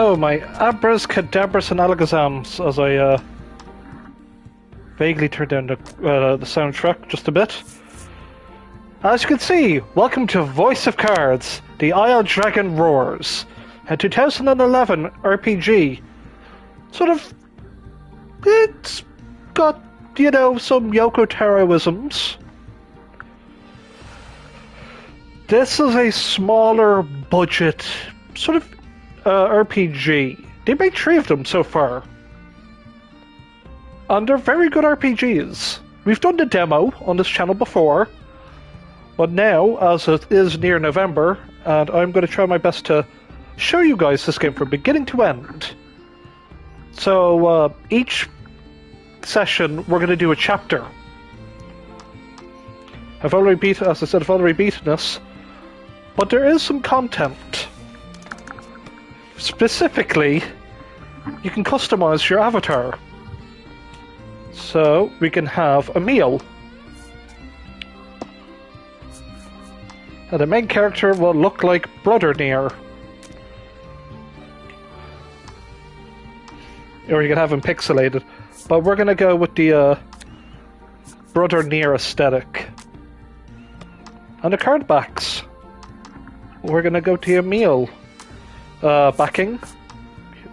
Oh, my abras, cadabras, and alakazams as I vaguely turned down the soundtrack just a bit. As you can see, welcome to Voice of Cards, the Isle Dragon Roars, a 2011 RPG. Sort of, it's got, some Yoko Taro-isms. This is a smaller budget, sort of RPG. They made 3 of them so far. And they're very good RPGs. We've done the demo on this channel before, but now, as it is near November, and I'm going to try my best to show you guys this game from beginning to end. So, each session, we're going to do a chapter. I've already beaten this, but there is some content. Specifically, you can customize your avatar. So, we can have a meal. And the main character will look like Brother NieR. Or you can have him pixelated. But we're gonna go with the Brother NieR aesthetic. And the card backs. We're gonna go to Emil backing.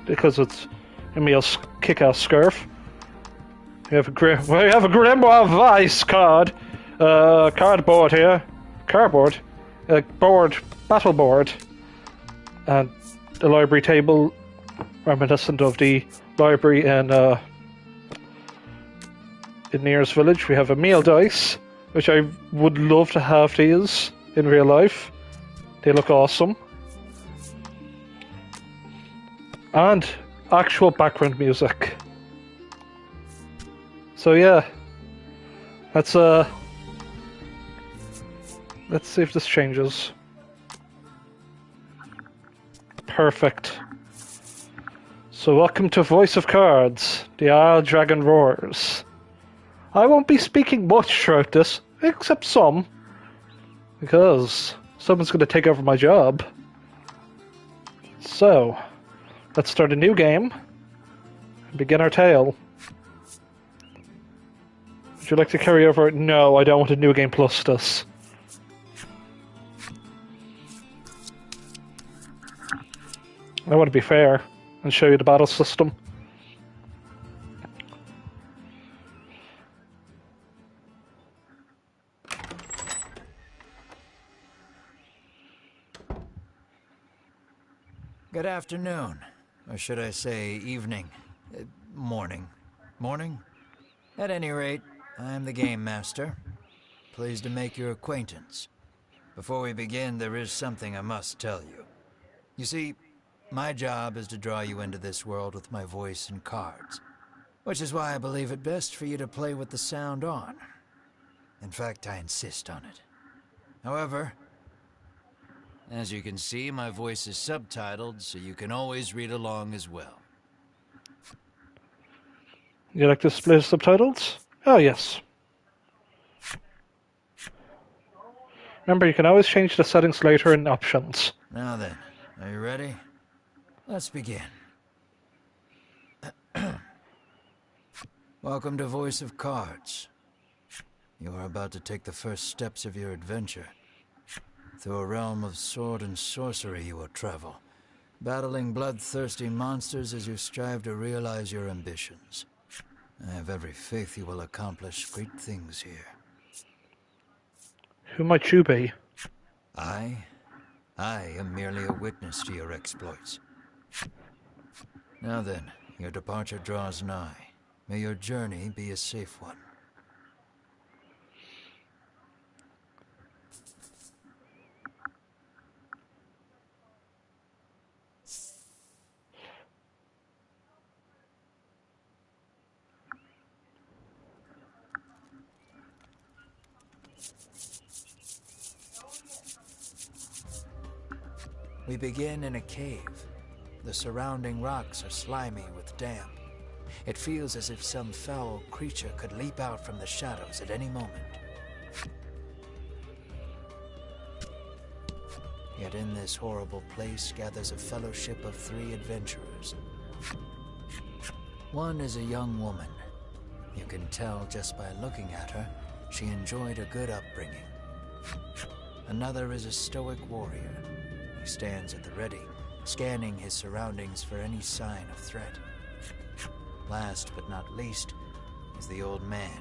Because it's Emil's kick-ass scarf. We have a Grimoire Vice card. Cardboard here. Cardboard. Board. Battle board. And the library table, reminiscent of the library in NieR's village. We have a meal dice, which I would love to have these in real life. They look awesome. And actual background music. So yeah, let's see if this changes. Perfect. So welcome to Voice of Cards, the Isle Dragon Roars. I won't be speaking much throughout this, except some, because someone's going to take over my job. So, let's start a new game and begin our tale. Would you like to carry over? No, I don't want a New Game Plus this. I want to be fair and show you the battle system. Good afternoon, or should I say evening, morning. Morning? At any rate, I'm the Game Master. Pleased to make your acquaintance. Before we begin, there is something I must tell you. You see, my job is to draw you into this world with my voice and cards, which is why I believe it best for you to play with the sound on. In fact, I insist on it. However, as you can see, my voice is subtitled, so you can always read along as well. You like to display subtitles? Oh, yes. Remember, you can always change the settings later in options. Now then, are you ready? Let's begin. Welcome to Voice of Cards. You are about to take the first steps of your adventure. Through a realm of sword and sorcery you will travel, battling bloodthirsty monsters as you strive to realize your ambitions. I have every faith you will accomplish great things here. Who might you be? I am merely a witness to your exploits. Now then, your departure draws nigh. May your journey be a safe one. We begin in a cave. The surrounding rocks are slimy with damp. It feels as if some foul creature could leap out from the shadows at any moment. Yet in this horrible place gathers a fellowship of 3 adventurers. One is a young woman. You can tell just by looking at her, she enjoyed a good upbringing. Another is a stoic warrior. He stands at the ready, scanning his surroundings for any sign of threat. Last but not least is the old man.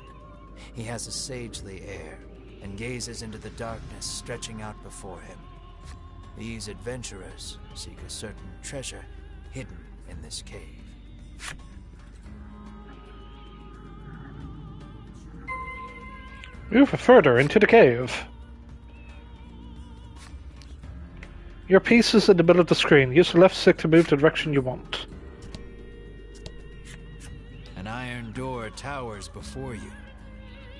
He has a sagely air and gazes into the darkness stretching out before him. These adventurers seek a certain treasure hidden in this cave. Move further into the cave. Your piece is in the middle of the screen. Use the left stick to move the direction you want. An iron door towers before you.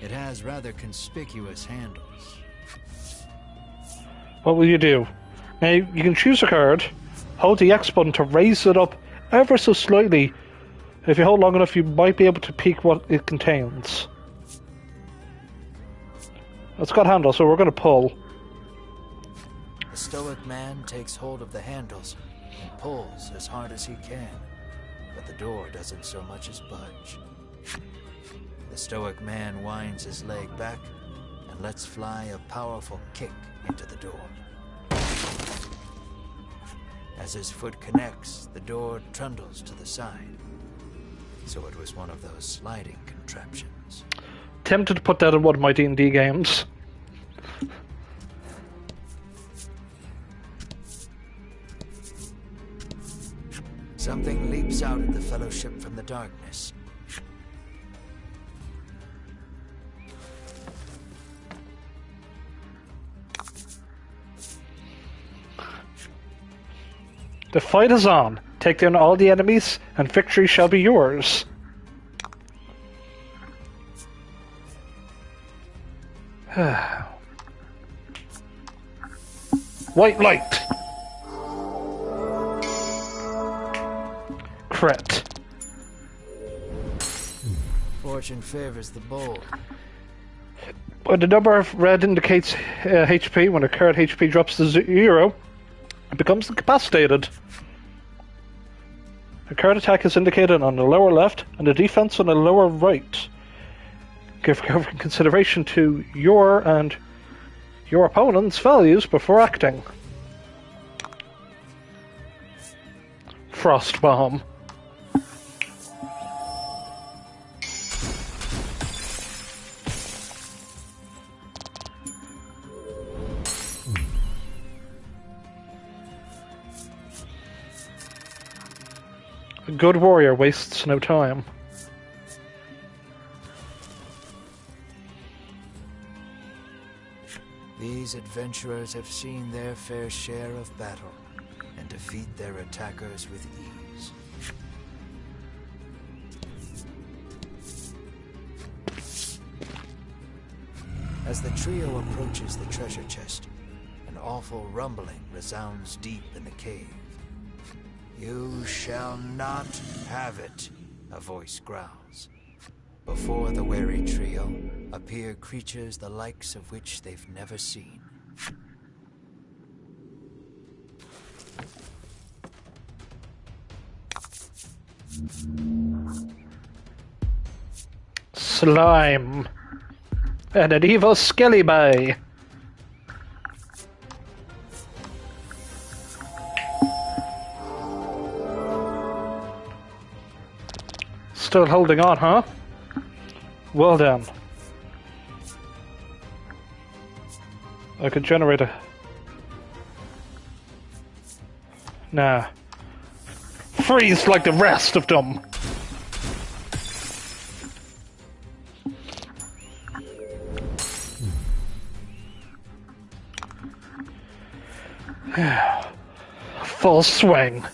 It has rather conspicuous handles. What will you do? Now, you can choose a card, hold the X button to raise it up ever so slightly. If you hold long enough, you might be able to peek what it contains. It's got handles, so we're going to pull. The stoic man takes hold of the handles and pulls as hard as he can, but the door doesn't so much as budge. The stoic man winds his leg back and lets fly a powerful kick into the door. As his foot connects, the door trundles to the side. So it was one of those sliding contraptions. Tempted to put that in one of my D&D games. Something leaps out at the fellowship from the darkness. The fight is on. Take down all the enemies, and victory shall be yours. White light. Crit. Fortune favors the bold. When the number of red indicates HP, when a card HP drops to 0, it becomes incapacitated. A card attack is indicated on the lower left and the defense on the lower right. Give careful consideration to your and your opponent's values before acting. Frost Bomb. A good warrior wastes no time. These adventurers have seen their fair share of battle and defeat their attackers with ease. As the trio approaches the treasure chest, an awful rumbling resounds deep in the cave. "You shall not have it," a voice growls. Before the wary trio appear creatures the likes of which they've never seen. Slime. And an evil skelly bay. Still holding on, huh? Well done. I could generate a... Nah. Freeze like the rest of them! Full swing.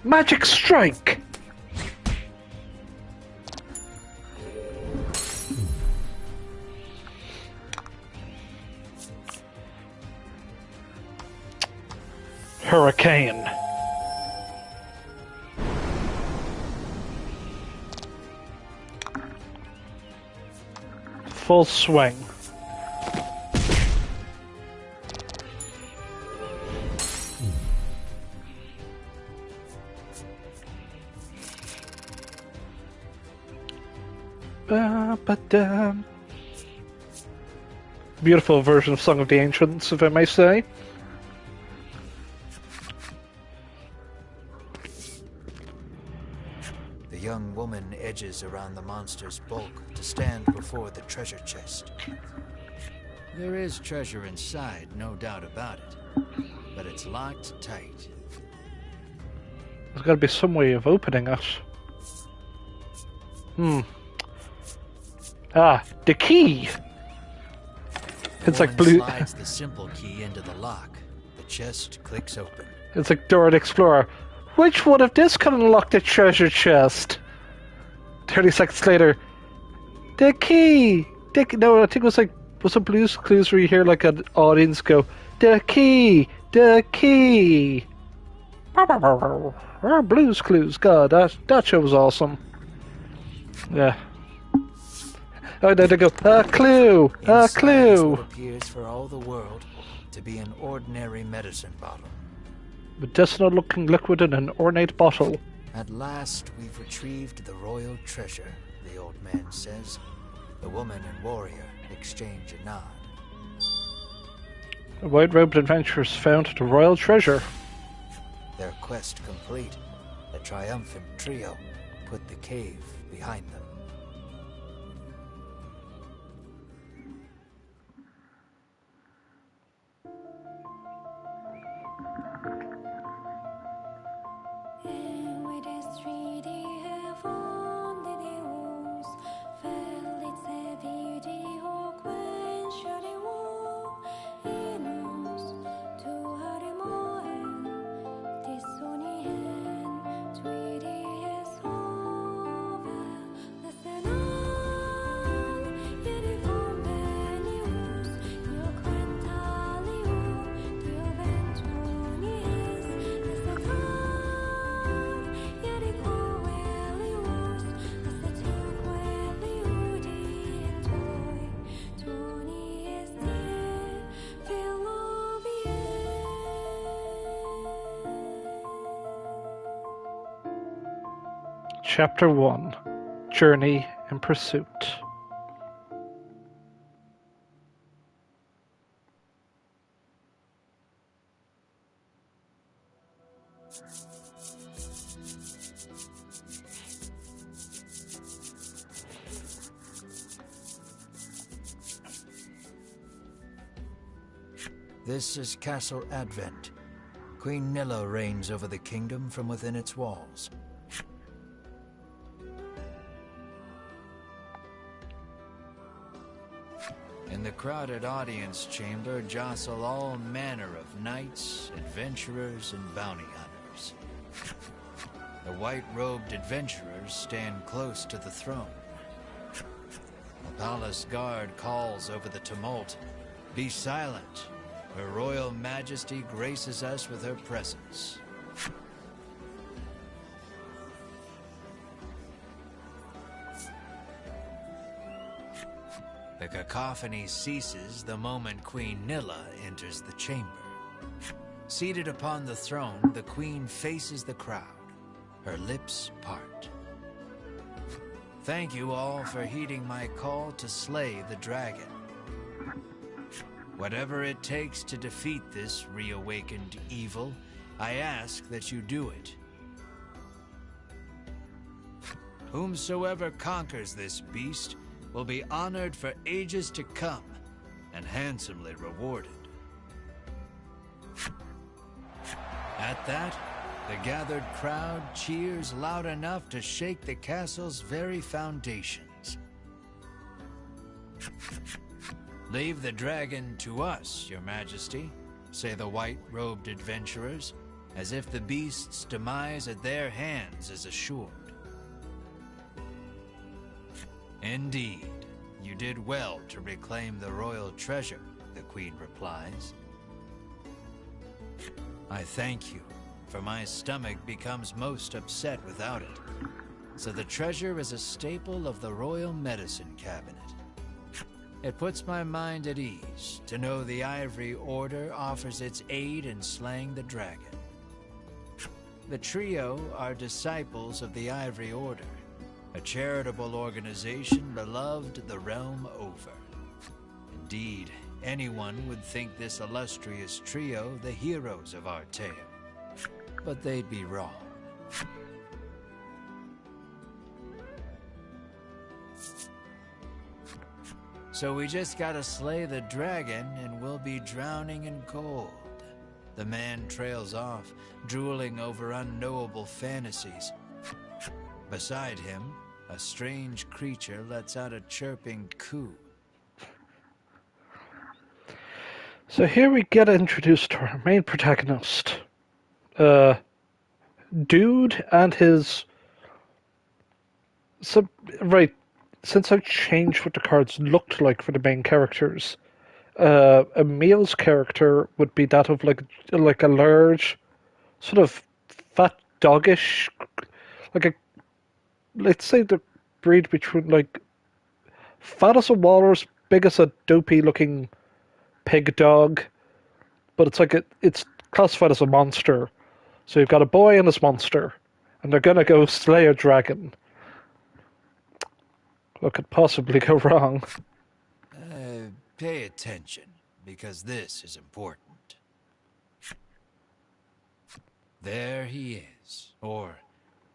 Magic strike! hurricane. Full swing. Ba-ba-dum. Beautiful version of Song of the Ancients, if I may say. The young woman edges around the monster's bulk to stand before the treasure chest. There is treasure inside, no doubt about it, but it's locked tight. There's got to be some way of opening it. Ah, the key! It's like blue. Slides the simple key into the lock. The chest clicks open. It's like Dora the Explorer. Which one of this can unlock the treasure chest? 30 seconds later. The key! No, I think it was like... Was it Blue's Clues where you hear like an audience go, the key! The key! Blue's Clues. God, that show was awesome. Yeah. Oh, there they go. A clue! A clue! What appears for all the world to be an ordinary medicine bottle. Medicinal-looking liquid in an ornate bottle. At last, we've retrieved the royal treasure, the old man says. The woman and warrior exchange a nod. The white-robed adventurers found the royal treasure. Their quest complete, the triumphant trio put the cave behind them. Chapter 1. Journey in Pursuit. This is Castle Advent. Queen NieR reigns over the kingdom from within its walls. In the crowded audience chamber jostle all manner of knights, adventurers, and bounty hunters. The white-robed adventurers stand close to the throne. The palace guard calls over the tumult, "Be silent! Her Royal Majesty graces us with her presence." The cacophony ceases the moment Queen NieR enters the chamber. Seated upon the throne, the Queen faces the crowd. Her lips part. "Thank you all for heeding my call to slay the dragon. Whatever it takes to defeat this reawakened evil, I ask that you do it. Whomsoever conquers this beast will be honored for ages to come and handsomely rewarded." At that, the gathered crowd cheers loud enough to shake the castle's very foundations. "Leave the dragon to us, Your Majesty," say the white-robed adventurers, as if the beast's demise at their hands is assured. "Indeed, you did well to reclaim the royal treasure," the Queen replies. I thank you, for my stomach becomes most upset without it. So the treasure is a staple of the royal medicine cabinet. It puts my mind at ease to know the Ivory Order offers its aid in slaying the dragon. The trio are disciples of the Ivory Order, a charitable organization beloved the realm over. Indeed, anyone would think this illustrious trio the heroes of our tale. But they'd be wrong. So we just gotta slay the dragon and we'll be drowning in gold. The man trails off, drooling over unknowable fantasies. Beside him, a strange creature lets out a chirping coo. So here we get introduced to our main protagonist. Dude and his... So, right, since I've changed what the cards looked like for the main characters, Emil's character would be that of like a large, sort of fat doggish, like a, let's say the breed between like fat as a walrus, big as a dopey looking pig dog, but it's like it's classified as a monster. So you've got a boy and his monster, and they're gonna go slay a dragon. What could possibly go wrong? Pay attention, because this is important. There he is, or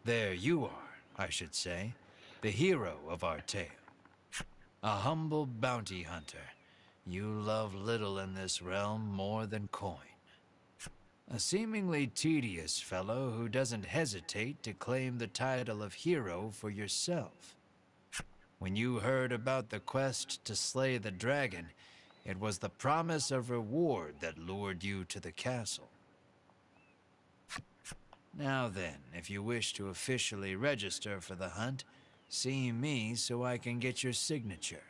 there you are, I should say, the hero of our tale. A humble bounty hunter. You love little in this realm more than coin. A seemingly tedious fellow who doesn't hesitate to claim the title of hero for yourself. When you heard about the quest to slay the dragon, it was the promise of reward that lured you to the castle. Now then, if you wish to officially register for the hunt, see me so I can get your signature.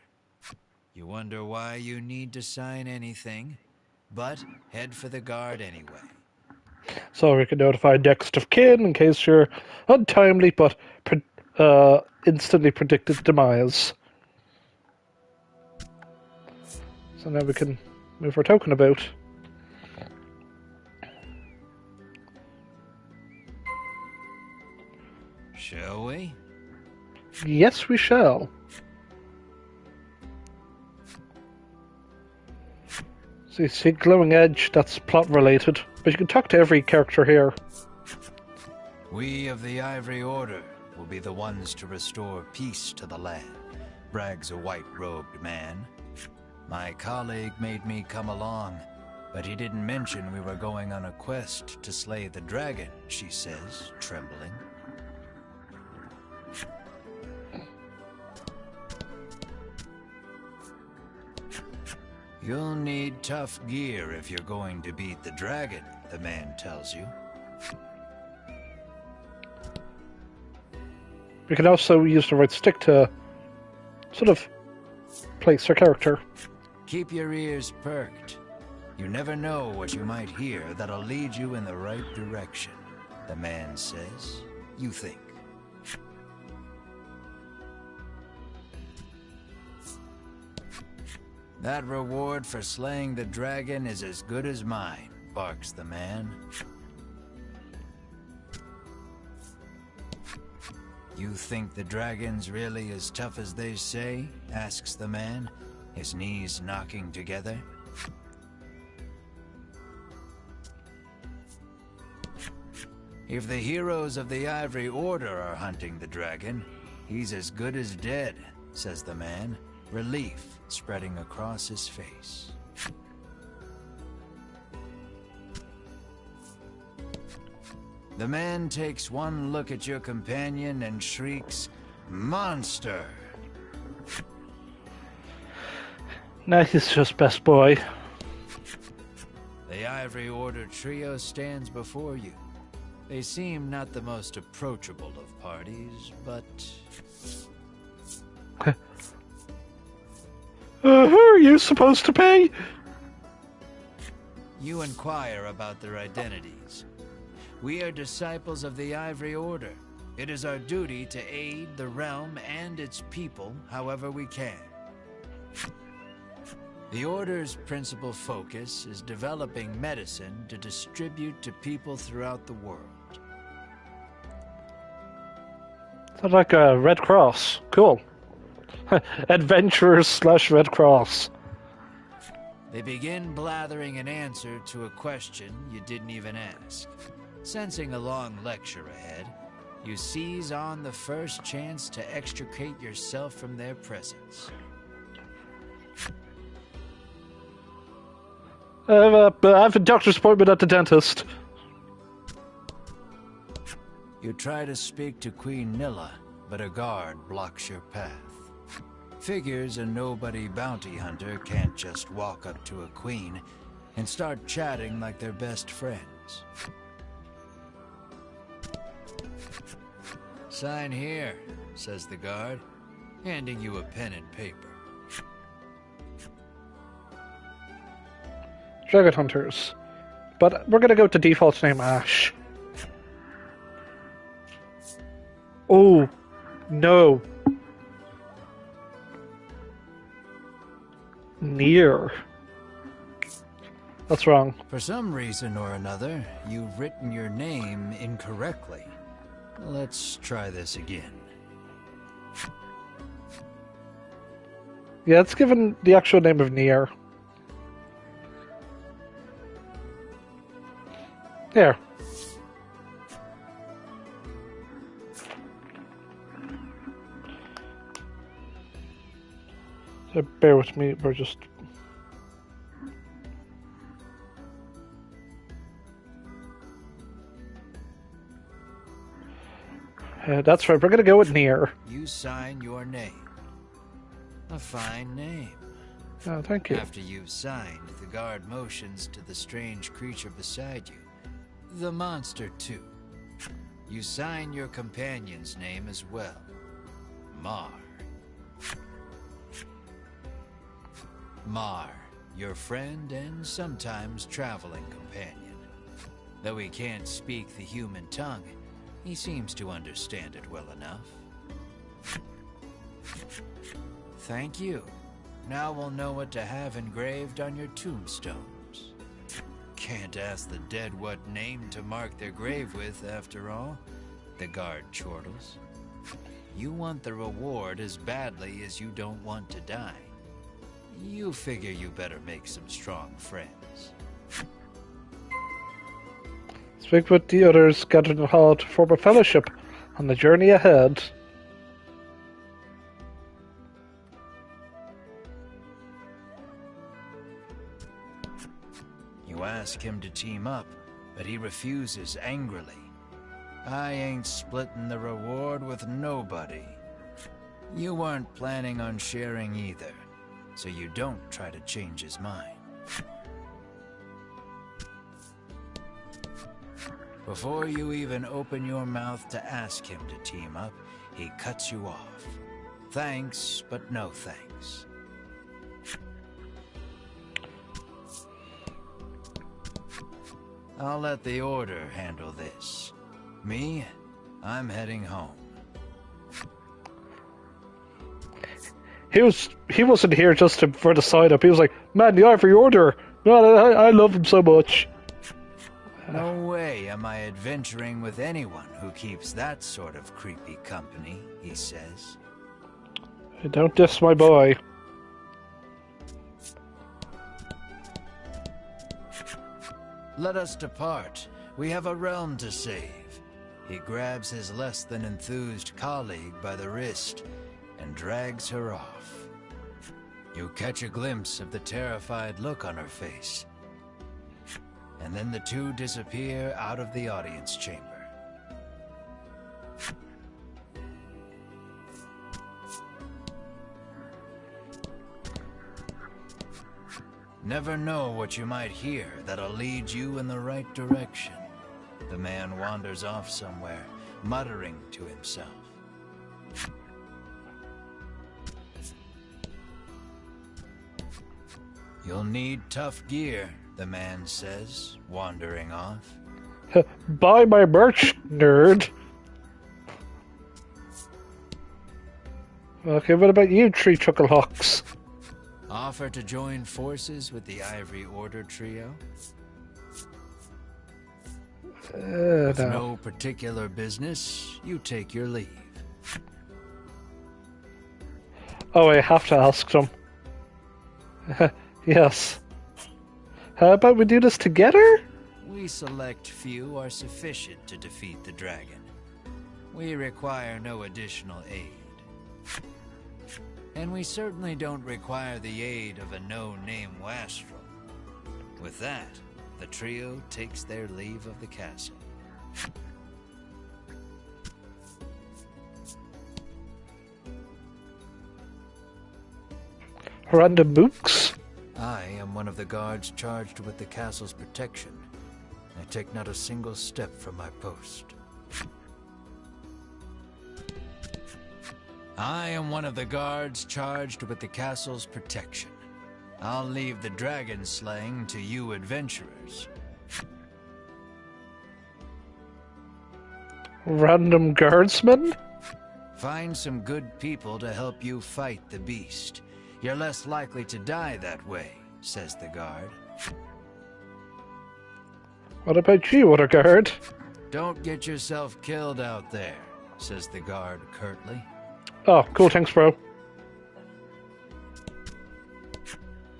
You wonder why you need to sign anything, but head for the guard anyway. So we can notify next of kin in case you're untimely but instantly predicted demise. So now we can move our token about. Shall we? Yes, we shall. So you see glowing edge, that's plot related. But you can talk to every character here. We of the Ivory Order will be the ones to restore peace to the land, brags a white-robed man. My colleague made me come along, but he didn't mention we were going on a quest to slay the dragon, she says, trembling. You'll need tough gear if you're going to beat the dragon, the man tells you. We can also use the right stick to sort of place her character. Keep your ears perked. You never know what you might hear that'll lead you in the right direction, the man says. You think. That reward for slaying the dragon is as good as mine, barks the man. You think the dragon's really as tough as they say? Asks the man, his knees knocking together. If the heroes of the Ivory Order are hunting the dragon, he's as good as dead, says the man, relief spreading across his face. The man takes one look at your companion and shrieks, "Monster!" Nah, he's just best boy. The Ivory Order trio stands before you. They seem not the most approachable of parties, but... Who are you supposed to pay? You inquire about their identities. We are disciples of the Ivory Order. It is our duty to aid the realm and its people however we can. The Order's principal focus is developing medicine to distribute to people throughout the world. Sounds like a Red Cross. Cool. Adventurers / Red Cross. They begin blathering an answer to a question you didn't even ask. Sensing a long lecture ahead, you seize on the first chance to extricate yourself from their presence. I have a doctor's appointment at the dentist. You try to speak to Queen Nilla, but a guard blocks your path. Figures a nobody bounty hunter can't just walk up to a queen and start chatting like they're best friends. Sign here, says the guard, handing you a pen and paper. Dragon Hunters. But we're gonna go with the default name Ash. Oh, no. NieR. That's wrong. For some reason or another, you've written your name incorrectly. Let's try this again. Yeah, it's given the actual name of NieR. There. So bear with me, we're just... that's right, we're gonna go with NieR. You sign your name. A fine name. Oh, thank you. After you've signed, the guard motions to the strange creature beside you. The monster, too. You sign your companion's name as well. Mar. Mar, your friend and sometimes traveling companion. Though he can't speak the human tongue, he seems to understand it well enough. Thank you. Now we'll know what to have engraved on your tombstones. Can't ask the dead what name to mark their grave with, after all. The guard chortles. You want the reward as badly as you don't want to die. You figure you better make some strong friends. Speak with the others gathered in the hall to form a fellowship on the journey ahead. You ask him to team up, but he refuses angrily. I ain't splitting the reward with nobody. You weren't planning on sharing either, so you don't try to change his mind. Before you even open your mouth to ask him to team up, he cuts you off. Thanks, but no thanks. I'll let the Order handle this. Me, I'm heading home. He wasn't here just for the side up. He was like, man, the Ivory Order. Man, I love him so much. No way am I adventuring with anyone who keeps that sort of creepy company, he says. Don't diss my boy. Let us depart. We have a realm to save. He grabs his less than enthused colleague by the wrist and drags her off. You catch a glimpse of the terrified look on her face. And then the two disappear out of the audience chamber. Never know what you might hear that'll lead you in the right direction. The man wanders off somewhere, muttering to himself. You'll need tough gear, the man says, wandering off. Buy my merch, nerd. Okay, what about you, Tree Chucklehawks? Offer to join forces with the Ivory Order trio? With no particular business, you take your leave. Oh, I have to ask them. Yes. How about we do this together? We select few are sufficient to defeat the dragon. We require no additional aid. And we certainly don't require the aid of a no-name wastrel. With that, the trio takes their leave of the castle. Random mooks? I am one of the guards charged with the castle's protection. I take not a single step from my post. I am one of the guards charged with the castle's protection. I'll leave the dragon slaying to you adventurers. Random guardsmen? Find some good people to help you fight the beast. You're less likely to die that way, says the guard. What about you, other guard? Don't get yourself killed out there, says the guard curtly. Oh, cool, thanks, bro.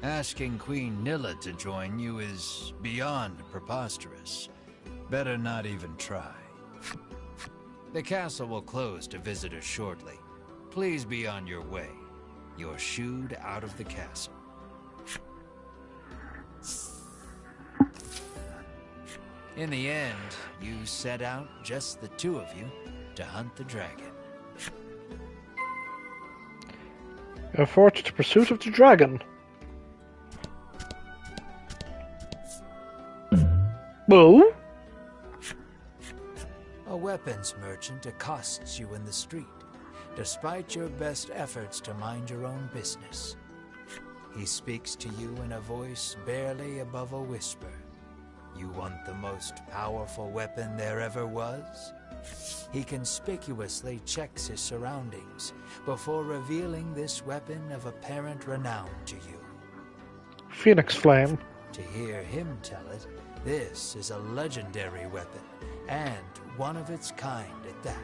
Asking Queen Nilla to join you is beyond preposterous. Better not even try. The castle will close to visitors shortly. Please be on your way. You're shooed out of the castle. In the end, you set out, just the two of you, to hunt the dragon. Forward to the pursuit of the dragon. Well? A weapons merchant accosts you in the street, despite your best efforts to mind your own business. He speaks to you in a voice barely above a whisper. You want the most powerful weapon there ever was? He conspicuously checks his surroundings before revealing this weapon of apparent renown to you. Phoenix Flame. To hear him tell it, this is a legendary weapon, and one of its kind at that.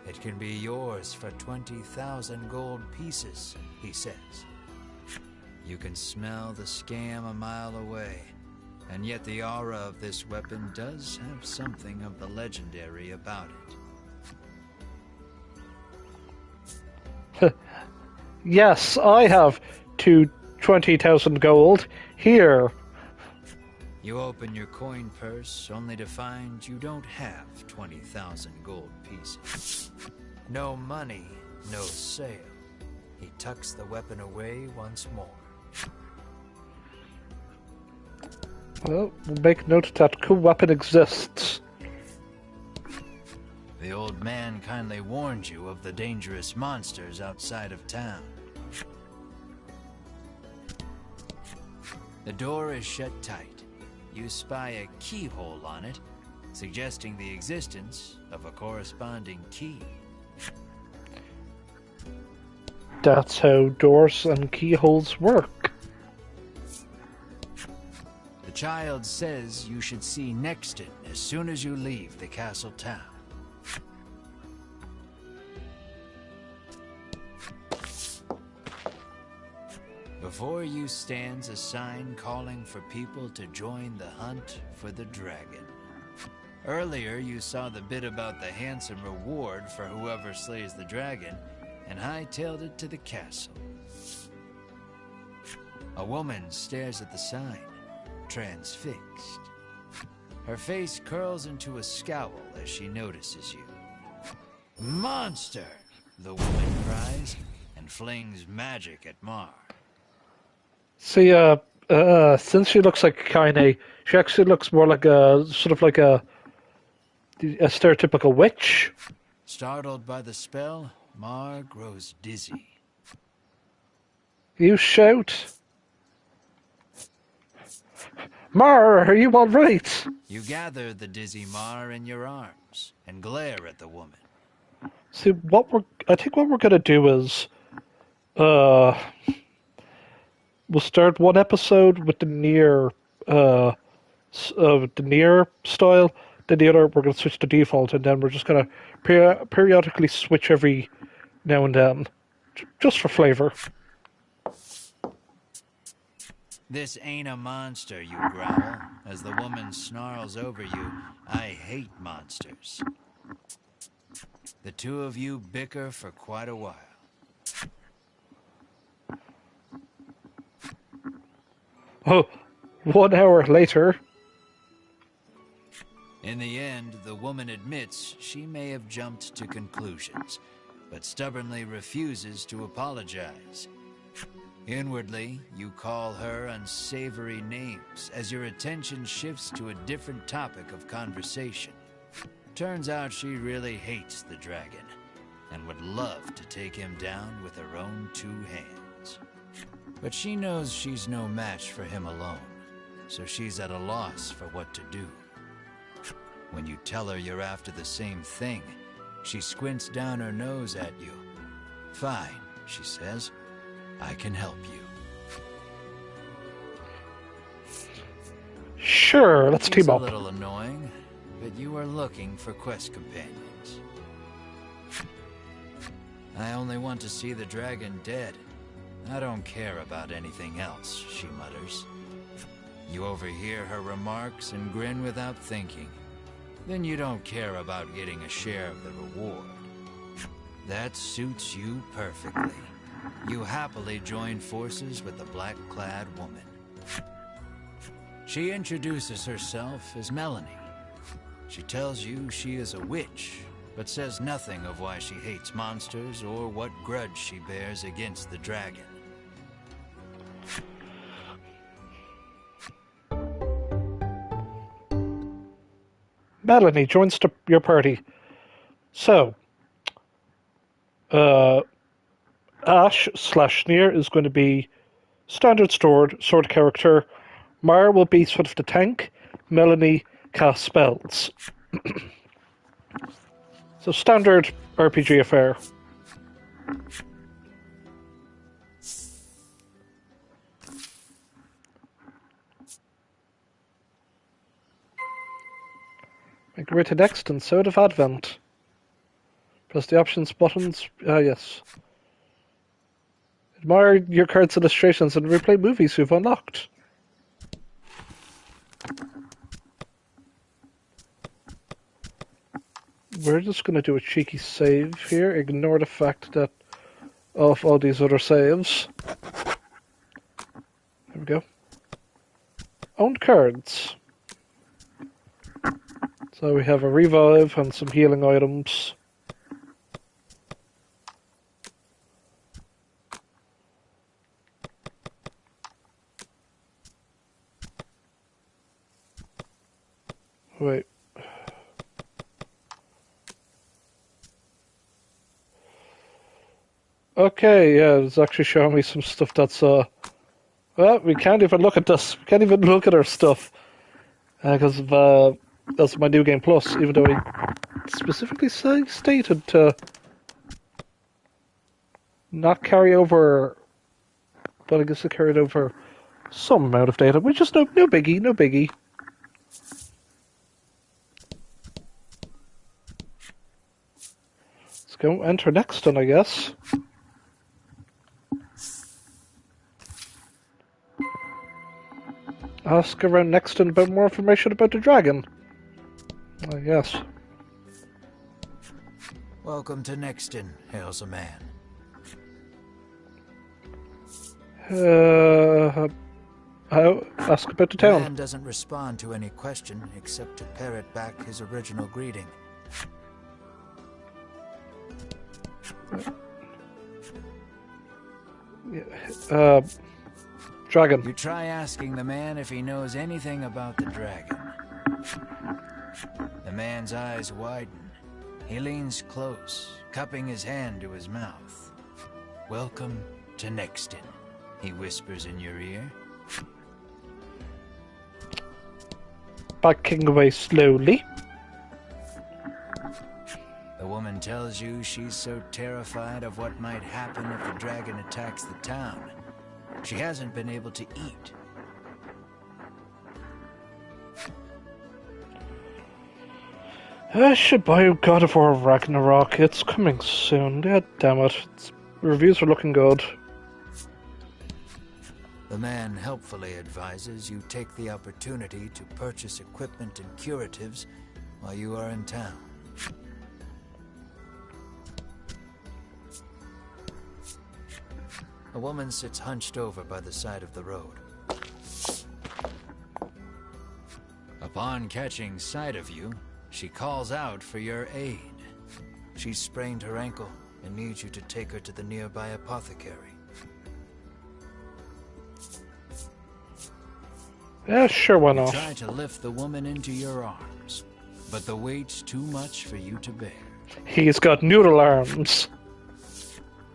It can be yours for 20,000 gold pieces, he says. You can smell the scam a mile away, and yet the aura of this weapon does have something of the legendary about it. Yes, I have 20,000 gold. Here. You open your coin purse only to find you don't have 20,000 gold pieces. No money, no sale. He tucks the weapon away once more. Well, we'll make note that cool weapon exists. The old man kindly warned you of the dangerous monsters outside of town. The door is shut tight. You spy a keyhole on it, suggesting the existence of a corresponding key. That's how doors and keyholes work. The child says you should see Nexton as soon as you leave the castle town. Before you stands a sign calling for people to join the hunt for the dragon. Earlier, you saw the bit about the handsome reward for whoever slays the dragon, and hightailed it to the castle. A woman stares at the sign, transfixed. Her face curls into a scowl as she notices you. "Monster!" the woman cries, and flings magic at Mar. See, since she looks like Kaine, she actually looks more like a stereotypical witch. Startled by the spell, Mar grows dizzy. You shout. Mar, are you all right? You gather the dizzy Mar in your arms and glare at the woman. See, I think what we're gonna do is, uh, we'll start one episode with the NieR style. Then the other, we're gonna switch to default, and then we're just gonna periodically switch every now and then, just for flavor. This ain't a monster, you growl, as the woman snarls over you. I hate monsters. The two of you bicker for quite a while. Oh, 1 hour later. In the end, the woman admits she may have jumped to conclusions, but stubbornly refuses to apologize. Inwardly, you call her unsavory names as your attention shifts to a different topic of conversation. Turns out she really hates the dragon and would love to take him down with her own 2 hands. But she knows she's no match for him alone, so she's at a loss for what to do. When you tell her you're after the same thing, she squints down her nose at you. Fine, she says. I can help you. Sure, let's team up. It's a little annoying, but you are looking for quest companions. I only want to see the dragon dead. I don't care about anything else, she mutters. You overhear her remarks and grin without thinking. Then you don't care about getting a share of the reward. That suits you perfectly. You happily join forces with the black-clad woman. She introduces herself as Melanie. She tells you she is a witch, but says nothing of why she hates monsters or what grudge she bears against the dragon. Melanie joins your party. So, Ash/NieR is going to be standard sword character. Mar will be sort of the tank. Melanie casts spells. So standard RPG affair. Make your way to next and Sword of Advent. Press the options buttons. Yes. Admire your card's illustrations and replay movies you've unlocked. We're just going to do a cheeky save here. Ignore the fact that of all these other saves. There we go. Owned cards. So we have a revive and some healing items. Wait. Okay, yeah, it's actually showing me some stuff that's, well, we can't even look at this. We can't even look at our stuff. Because that's my New Game Plus, even though I specifically stated to not carry over, but I guess I carried over some amount of data, which is no biggie, no biggie. Let's go enter next one, I guess. Ask around Nexton about more information about the dragon. I guess. Welcome to Nexton, hails a man. I'll ask about the town. The man doesn't respond to any question except to parrot back his original greeting. Dragon. You try asking the man if he knows anything about the dragon. The man's eyes widen. He leans close, cupping his hand to his mouth. Welcome to Nexton, he whispers in your ear. backing away slowly. The woman tells you she's so terrified of what might happen if the dragon attacks the town. She hasn't been able to eat. I should buy God of War Ragnarok. It's coming soon. God damn it. Reviews are looking good. The man helpfully advises you take the opportunity to purchase equipment and curatives while you are in town. A woman sits hunched over by the side of the road. Upon catching sight of you, she calls out for your aid. She's sprained her ankle and needs you to take her to the nearby apothecary. Yeah, sure, why not? Try to lift the woman into your arms, but the weight's too much for you to bear. He's got noodle arms.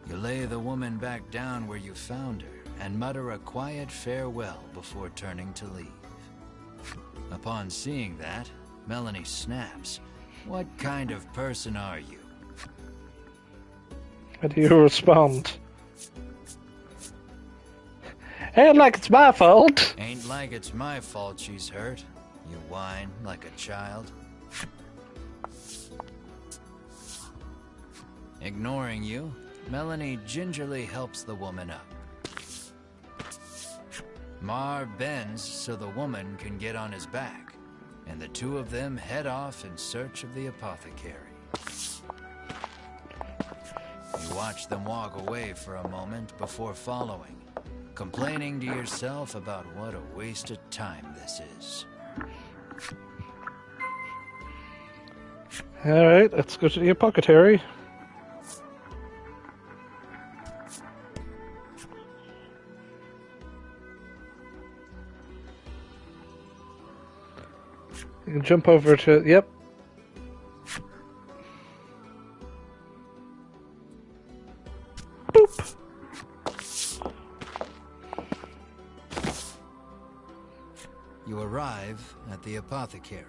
You lay the woman back down where you found her and mutter a quiet farewell before turning to leave. Upon seeing that, Melanie snaps. What kind of person are you? How do you respond? Ain't like it's my fault. Ain't like it's my fault she's hurt. You whine like a child. Ignoring you, Melanie gingerly helps the woman up. Mar bends so the woman can get on his back, and the two of them head off in search of the apothecary. You watch them walk away for a moment before following, complaining to yourself about what a waste of time this is. Alright, let's go to the apothecary. You can jump over to... Yep. Boop! You arrive at the apothecary.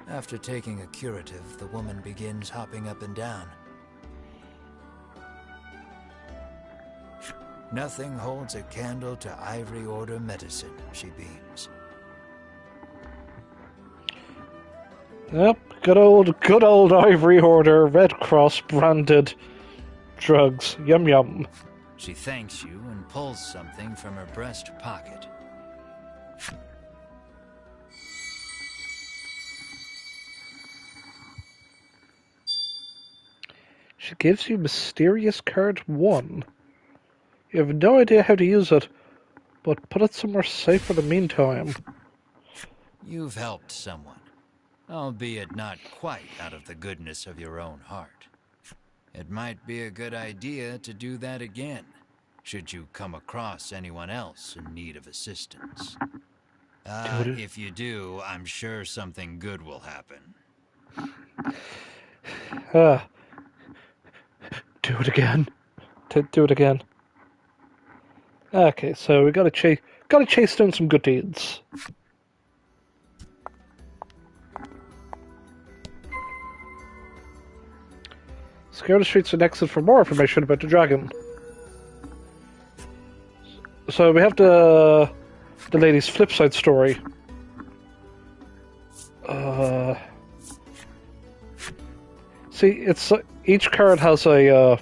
After taking a curative, the woman begins hopping up and down. Nothing holds a candle to Ivory Order medicine, she beams. Yep, good old Ivory Order Red Cross branded drugs. Yum yum. She thanks you and pulls something from her breast pocket. She gives you Mysterious Card 1. You have no idea how to use it, but put it somewhere safe for the meantime. You've helped someone, albeit not quite out of the goodness of your own heart. It might be a good idea to do that again, should you come across anyone else in need of assistance. If you do, I'm sure something good will happen. Do it again. Do it again. Okay, so we gotta chase down some good deeds. Scour the streets and exit for more information about the dragon. So we have the lady's flip side story. See, it's each card has a.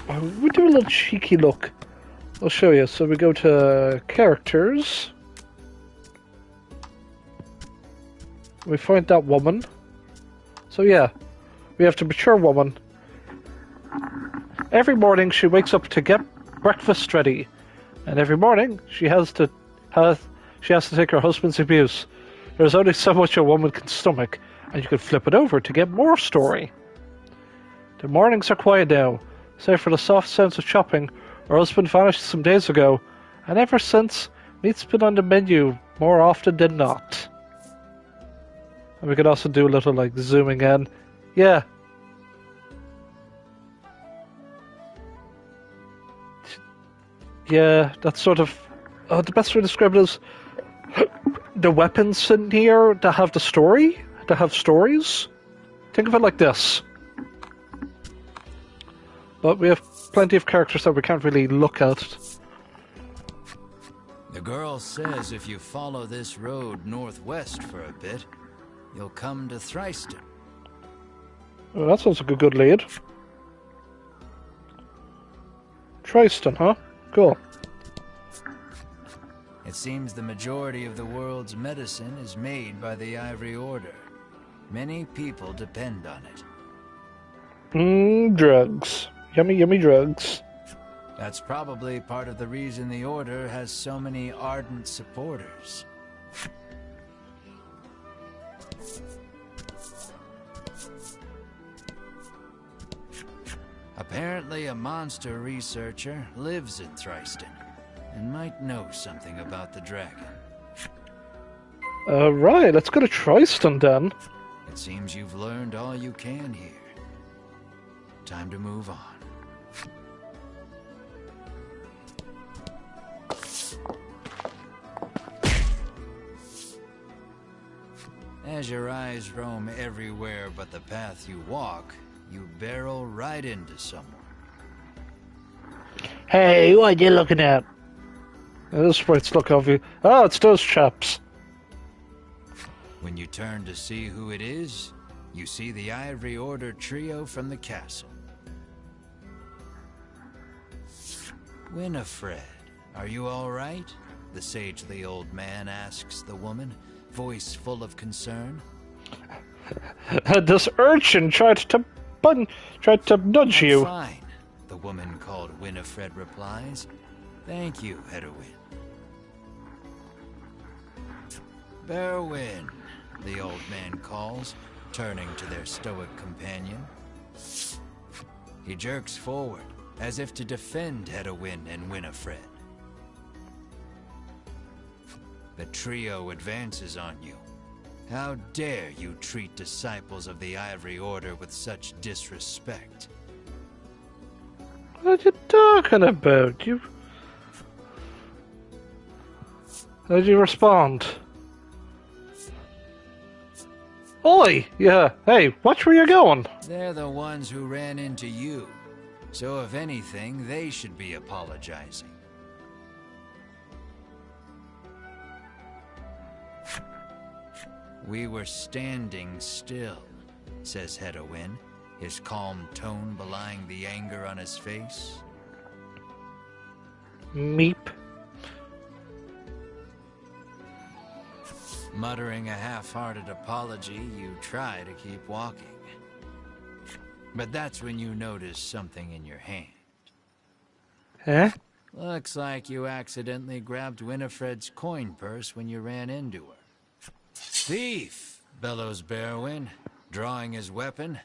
We do a little cheeky look. I'll show you. So we go to characters. We find that woman. So yeah, we have the mature woman. Every morning she wakes up to get breakfast ready, and every morning she has to take her husband's abuse. There's only so much a woman can stomach, and you can flip it over to get more story. The mornings are quiet now, save for the soft sounds of shopping. Her husband vanished some days ago, and ever since, meat's been on the menu more often than not. And we could also do a little, like, zooming in. Yeah. Yeah, that's sort of the best way to describe it is the weapons in here that have the story, that have stories. Think of it like this. But we have plenty of characters that we can't really look at. The girl says if you follow this road northwest for a bit, you'll come to Thriston. Oh, that sounds like a good lead. Tristan, huh? Cool. It seems the majority of the world's medicine is made by the Ivory Order. Many people depend on it. Drugs. Yummy, yummy drugs. That's probably part of the reason the Order has so many ardent supporters. Apparently, a monster researcher lives in Thriston and might know something about the dragon. Right, let's go to Tristan then. It seems you've learned all you can here. Time to move on. As your eyes roam everywhere but the path you walk, you barrel right into someone. Hey, what are you looking at? Those sprites look obvious. Oh, it's those chaps. When you turn to see who it is, you see the Ivory Order trio from the castle. Winifred, are you all right? The sagely old man asks the woman, voice full of concern. This urchin tried to nudge you. Fine, the woman called Winifred replies. Thank you, Hedwin. Berwin, the old man calls, turning to their stoic companion. He jerks forward, as if to defend Hedwin and Winifred. The trio advances on you. How dare you treat disciples of the Ivory Order with such disrespect? What are you talking about? How'd you respond? Oi! Yeah, hey, watch where you're going. They're the ones who ran into you. So if anything, they should be apologizing. We were standing still, says Hedwin, his calm tone belying the anger on his face. Meep. Muttering a half-hearted apology, you try to keep walking. But that's when you notice something in your hand. Huh? Looks like you accidentally grabbed Winifred's coin purse when you ran into her. Thief, bellows Berwin, drawing his weapon.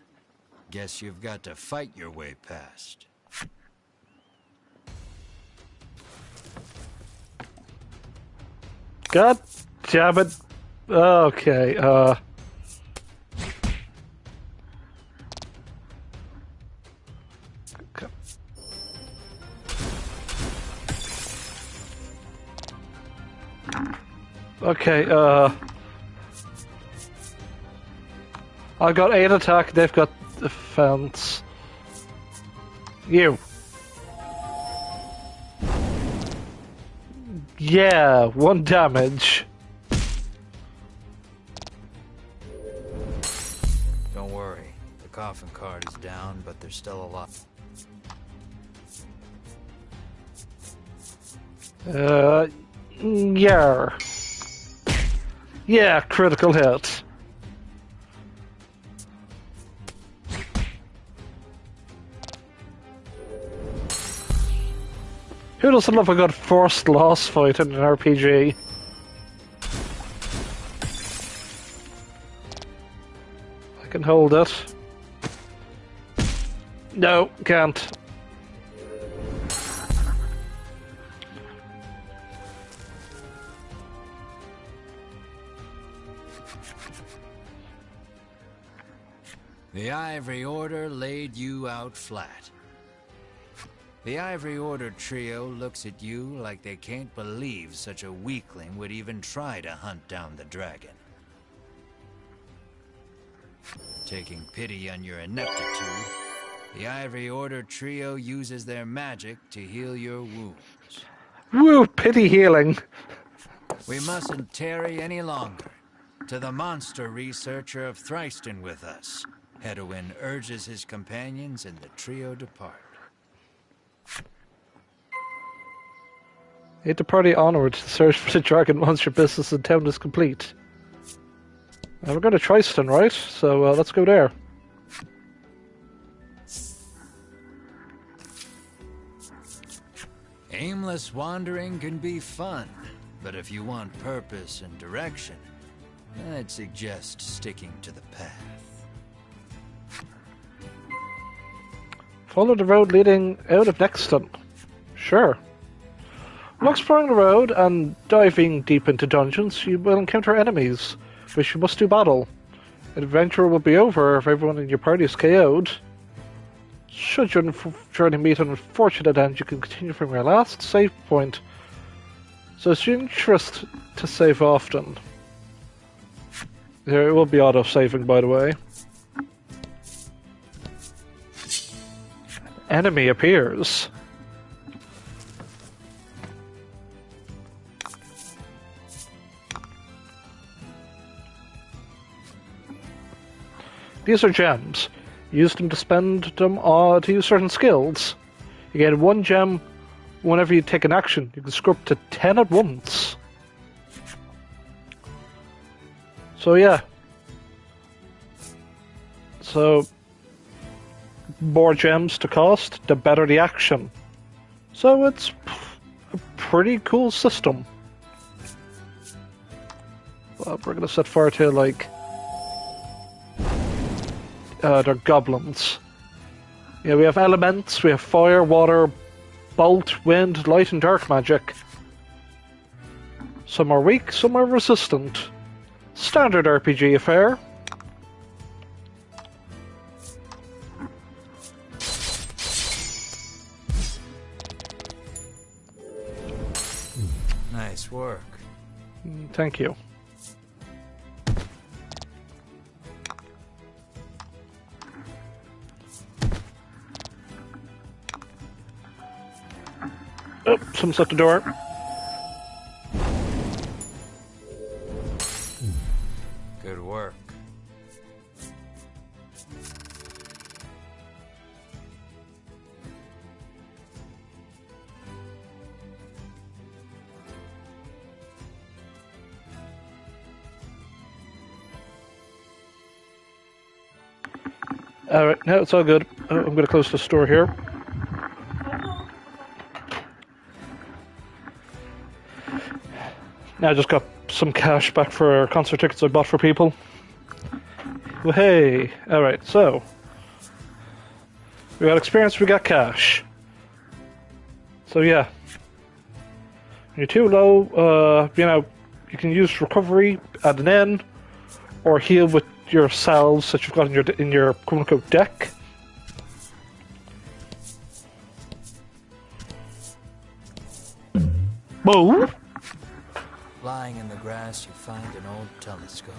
Guess you've got to fight your way past. God damn it. Okay, Okay, I've got 8 attack, they've got defense. You. Yeah, 1 damage. Don't worry, the coffin card is down, but there's still a lot. Yeah. Yeah, critical hit. Who doesn't love a good forced loss fight in an RPG? I can hold it. No, can't. The Ivory Order laid you out flat. The Ivory Order trio looks at you like they can't believe such a weakling would even try to hunt down the dragon. Taking pity on your ineptitude, the Ivory Order trio uses their magic to heal your wounds. Woo, pity healing. We mustn't tarry any longer. To the monster researcher of Thriston with us. Hedwin urges his companions and the trio depart. Aid the party onward. The search for the dragon monster business in town is complete. We're going to Tristan, right? So let's go there. Aimless wandering can be fun, but if you want purpose and direction, I'd suggest sticking to the path. Follow the road leading out of Nexton. Sure. While exploring the road and diving deep into dungeons, you will encounter enemies, which you must do battle. Adventure will be over if everyone in your party is KO'd. Should your journey meet an unfortunate end, you can continue from your last save point. So it's your interest to save often. There will be auto-saving, by the way. Enemy appears. These are gems. Use them to spend them to use certain skills. You get 1 gem whenever you take an action. You can screw up to 10 at once. So yeah. So more gems to cost, the better the action. So it's a pretty cool system. Well, we're gonna set fire to like they're goblins. Yeah, we have elements, we have fire, water, bolt, wind, light and dark magic. Some are weak, some are resistant. Standard RPG affair. Nice work. Thank you. Oh, someone's at the door. Good work. Alright, now it's all good. I'm going to close the store here. Now I just got some cash back for concert tickets I bought for people. Well, hey, alright, so we got experience, we got cash. So yeah. When you're too low, you can use recovery at an inn, or heal with your salves that you've got in your quote-unquote deck. Whoa! Lying in the grass, you find an old telescope.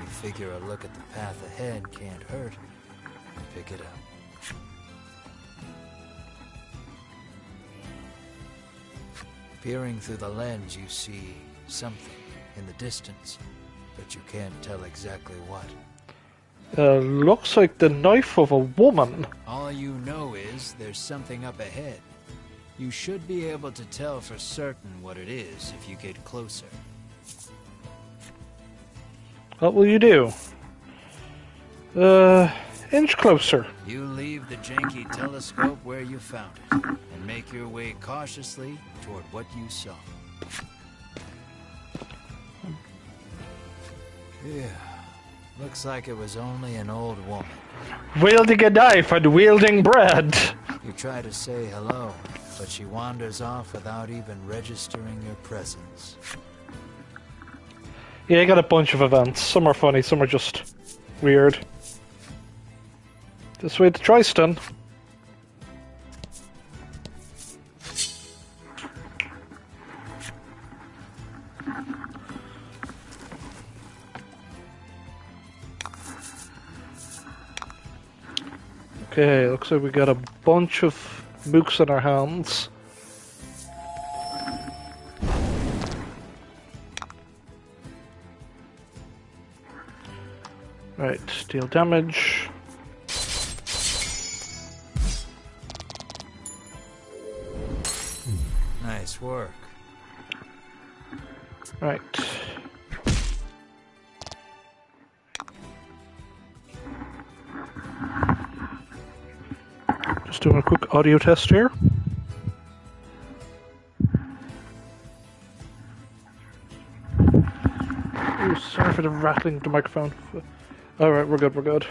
You figure a look at the path ahead can't hurt. Pick it up. Peering through the lens, you see something in the distance, but you can't tell exactly what. Looks like the knife of a woman. All you know is there's something up ahead. You should be able to tell for certain what it is if you get closer. What will you do? Inch closer. You leave the janky telescope where you found it, and make your way cautiously toward what you saw. Yeah, looks like it was only an old woman. Wielding a knife and wielding bread. You try to say hello, but she wanders off without even registering your presence. Yeah, you got a bunch of events. Some are funny, some are just weird. This way to Tristan. Okay, looks like we got a bunch of mooks in our hands. Right, deal damage. Nice work. Right. Just doing a quick audio test here. Ooh, sorry for the rattling of the microphone. Alright, we're good, we're good.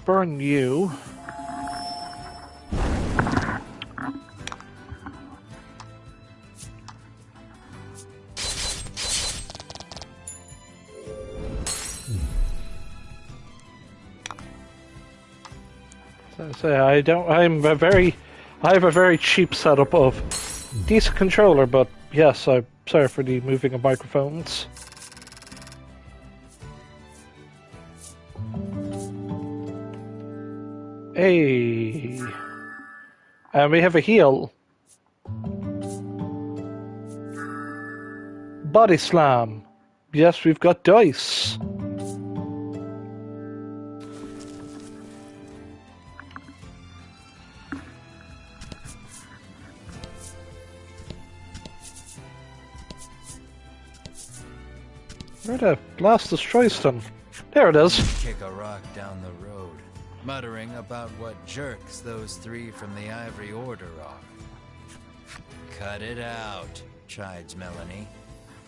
Burn you. So I have a very cheap setup of decent controller, but yes, I'm sorry for the moving of microphones. Hey, and we have a heal. Body slam. Yes, we've got dice. Where the blast destroys them? There it is. Kick a rock down the road, muttering about what jerks those three from the Ivory Order are. Cut it out, chides Melanie.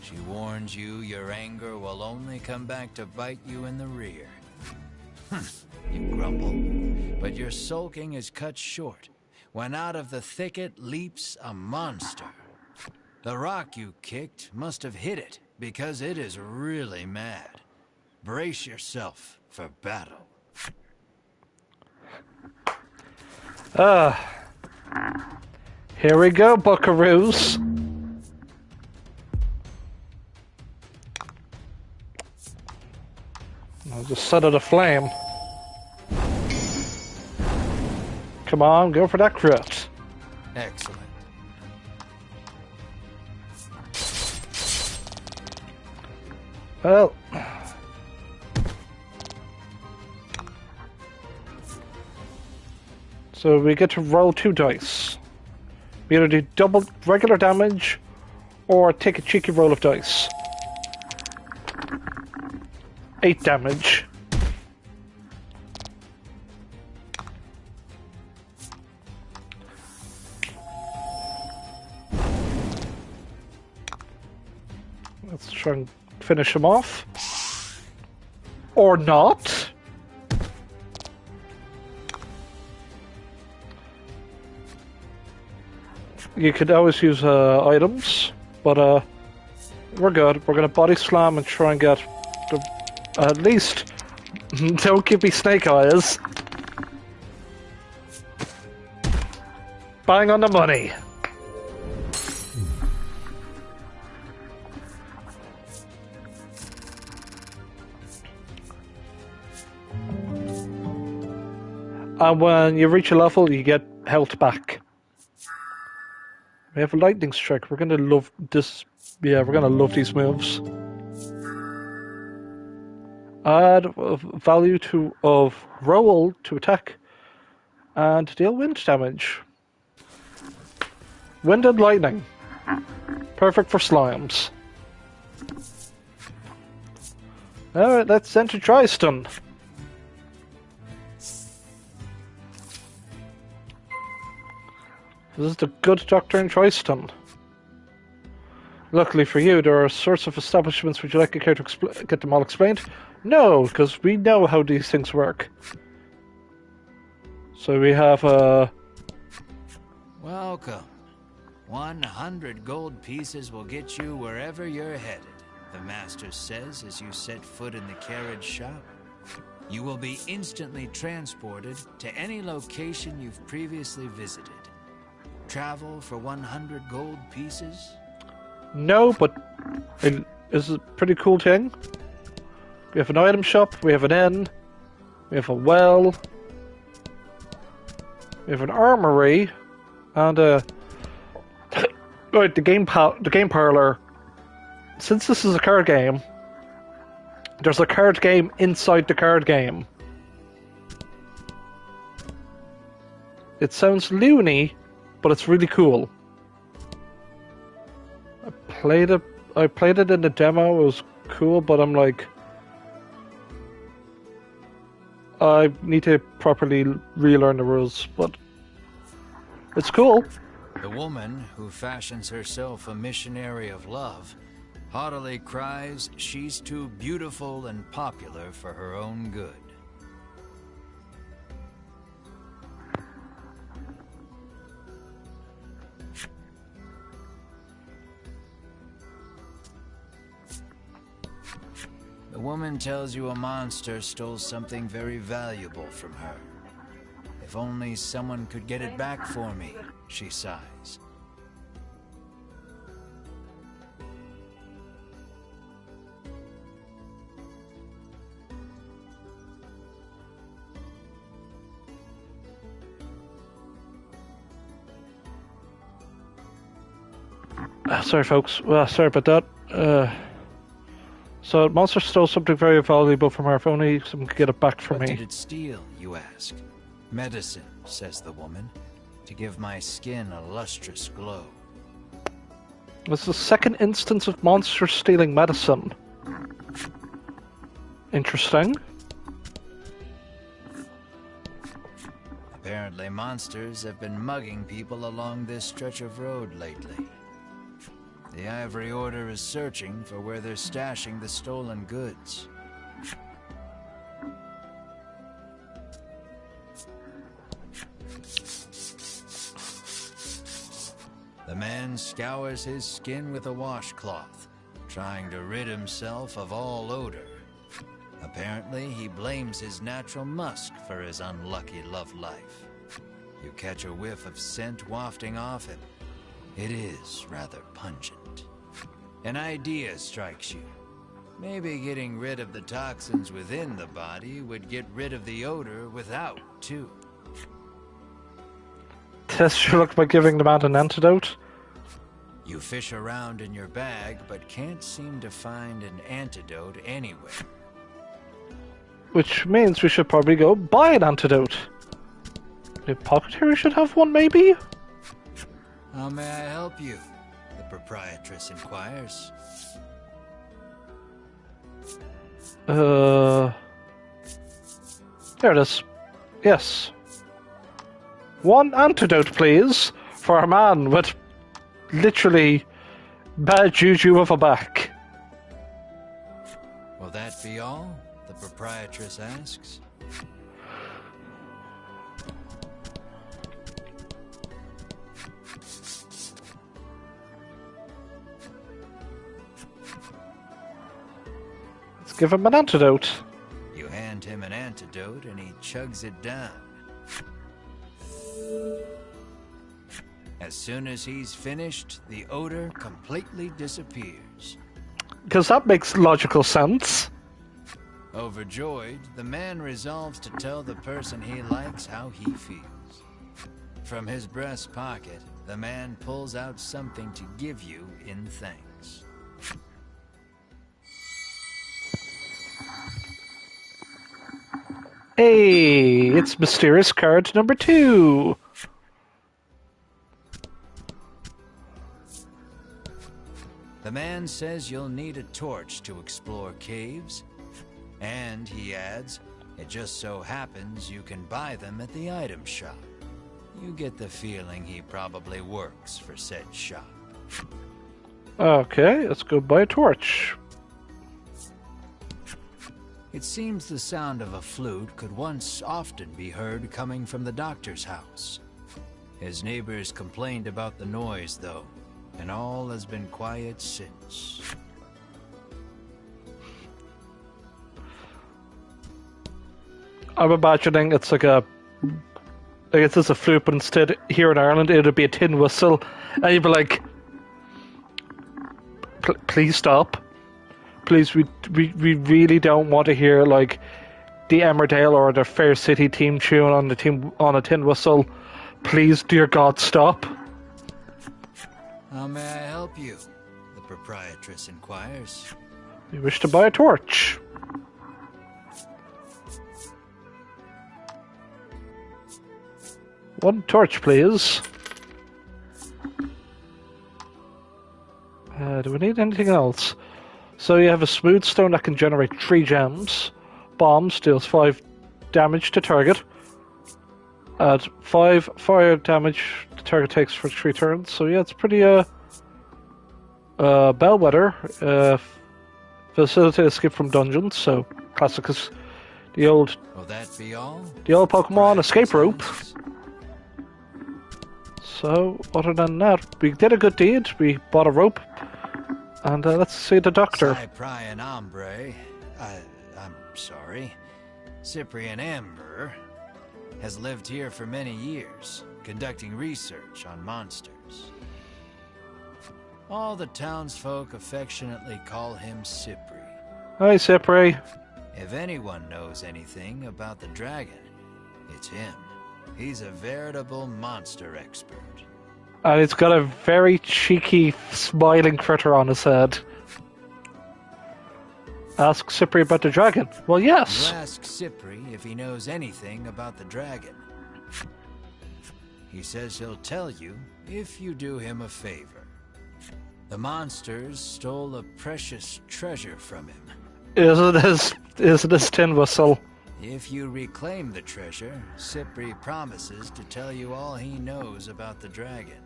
She warns you your anger will only come back to bite you in the rear. You grumble, but your sulking is cut short when out of the thicket leaps a monster. The rock you kicked must have hit it, because it is really mad. Brace yourself for battle. Here we go, buckaroos. I'll just set it aflame. Come on, go for that crit. Excellent. Well, so we get to roll 2 dice. We either do double regular damage or take a cheeky roll of dice. 8 damage. Let's try and finish him off. Or not. You could always use items, but we're good. We're gonna body slam and try and get the, at least don't give me snake eyes. Bang on the money. And when you reach a level, you get health back. We have a lightning strike. We're gonna love this. Yeah, we're gonna love these moves. Add value of roll to attack and deal wind damage. Wind and lightning. Perfect for slimes. Alright, let's enter Tristan. This is the good doctor in Tristan. Luckily for you, there are sorts of establishments. Would you like a care to get them all explained? No, because we know how these things work. So we have Welcome. 100 gold pieces will get you wherever you're headed, the master says as you set foot in the carriage shop. You will be instantly transported to any location you've previously visited. travel for 100 gold pieces? No, but it's a pretty cool thing. We have an item shop, we have an inn, we have a well, we have an armory, and right, the game parlor. Since this is a card game, there's a card game inside the card game. It sounds loony, but it's really cool. I played it in the demo, it was cool, but I'm like, I need to properly relearn the rules, but it's cool. The woman who fashions herself a missionary of love haughtily cries she's too beautiful and popular for her own good. The woman tells you a monster stole something very valuable from her. If only someone could get it back for me, she sighs. Sorry, folks. Well, sorry about that. So, monster stole something very valuable from her. If only someone could get it back for me. What did it steal, you ask? Medicine, says the woman, to give my skin a lustrous glow. This is the second instance of monsters stealing medicine. Interesting. Apparently monsters have been mugging people along this stretch of road lately. The Ivory Order is searching for where they're stashing the stolen goods. The man scours his skin with a washcloth, trying to rid himself of all odor. Apparently, he blames his natural musk for his unlucky love life. You catch a whiff of scent wafting off him. It is rather pungent. An idea strikes you. Maybe getting rid of the toxins within the body would get rid of the odor without, too. Test your luck by giving the man an antidote. You fish around in your bag, but can't seem to find an antidote anywhere. Which means we should probably go buy an antidote. The apothecary should have one, maybe? How may I help you? The proprietress inquires. There it is. Yes. One antidote, please, for a man with literally bad juju of a back. Will that be all? The proprietress asks. Let's give him an antidote. You hand him an antidote and he chugs it down. As soon as he's finished, the odor completely disappears. Because that makes logical sense. Overjoyed, the man resolves to tell the person he likes how he feels. From his breast pocket, the man pulls out something to give you in thanks. Hey, it's mysterious card number 2. The man says you'll need a torch to explore caves, and he adds, it just so happens you can buy them at the item shop. You get the feeling he probably works for said shop. Okay, let's go buy a torch. It seems the sound of a flute could once often be heard coming from the doctor's house. His neighbors complained about the noise, though, and all has been quiet since. I'm imagining it's like a like it's just a flute, but instead here in Ireland it would be a tin whistle, and you'd be like, please stop. Please, we really don't want to hear like the Emmerdale or the Fair City theme tune on a tin whistle. Please, dear God, stop. How may I help you? The proprietress inquires. You wish to buy a torch? One torch, please. Do we need anything else? So you have a smooth stone that can generate 3 gems. Bombs deals 5 damage to target. Add 5 fire damage the target takes for 3 turns. So yeah, it's pretty bellwether. Facilitate escape from dungeons. So classic is the old. Will that be all? The old Pokemon escape rope. So other than that, we did a good deed. We bought a rope. And let's see the doctor. Cyprian Ombre, I'm sorry, Cyprian Amber, has lived here for many years, conducting research on monsters. All the townsfolk affectionately call him Cypri. Hi, Cypri. If anyone knows anything about the dragon, it's him. He's a veritable monster expert. And it's got a very cheeky, smiling critter on his head. Ask Cypri about the dragon. Well, yes. You ask Cypri if he knows anything about the dragon. He says he'll tell you if you do him a favor. The monsters stole a precious treasure from him. Isn't this tin whistle? If you reclaim the treasure, Cypri promises to tell you all he knows about the dragon.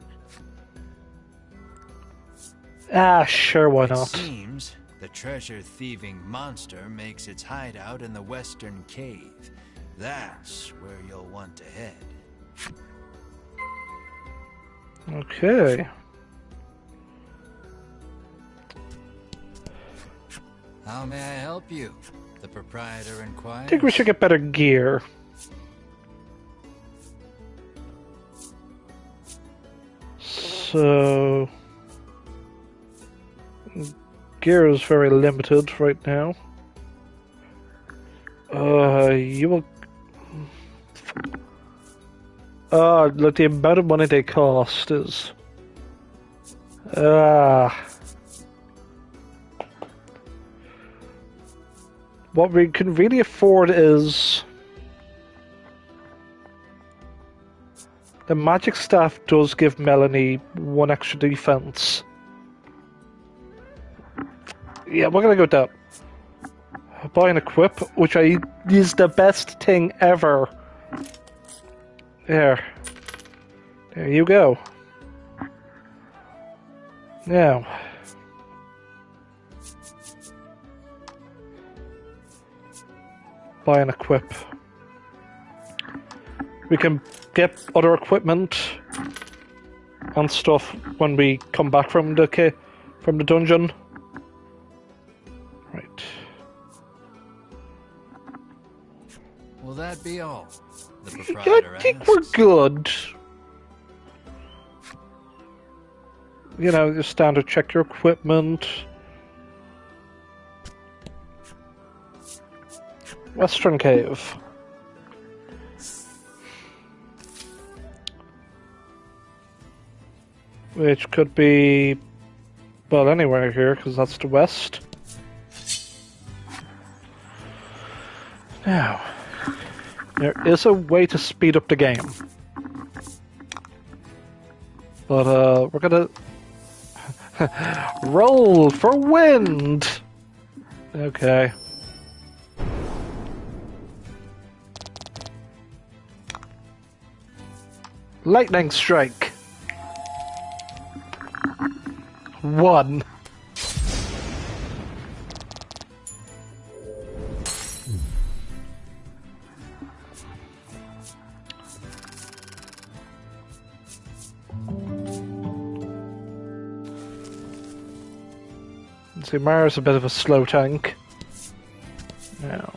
Ah, sure, why not? It seems the treasure-thieving monster makes its hideout in the western cave. That's where you'll want to head. Okay. How may I help you? The proprietor inquired. I think we should get better gear. So... gear is very limited right now. You will... look, the amount of money they cost is... what we can really afford is... the magic staff does give Melanie 1 extra defense. Yeah, we're gonna go with that. Buy and equip, which is the best thing ever. There you go. Now, buy and equip. We can get other equipment and stuff when we come back from the dungeon. Right. Will that be all? The Yeah, proprietor I think asks. we're good. You know, your standard check your equipment. Western Cave. Which could be, well, anywhere here, because that's the west. Now, there is a way to speed up the game. But, we're gonna... roll for wind! Okay. Lightning strike. 1. See, Mara's a bit of a slow tank. Now,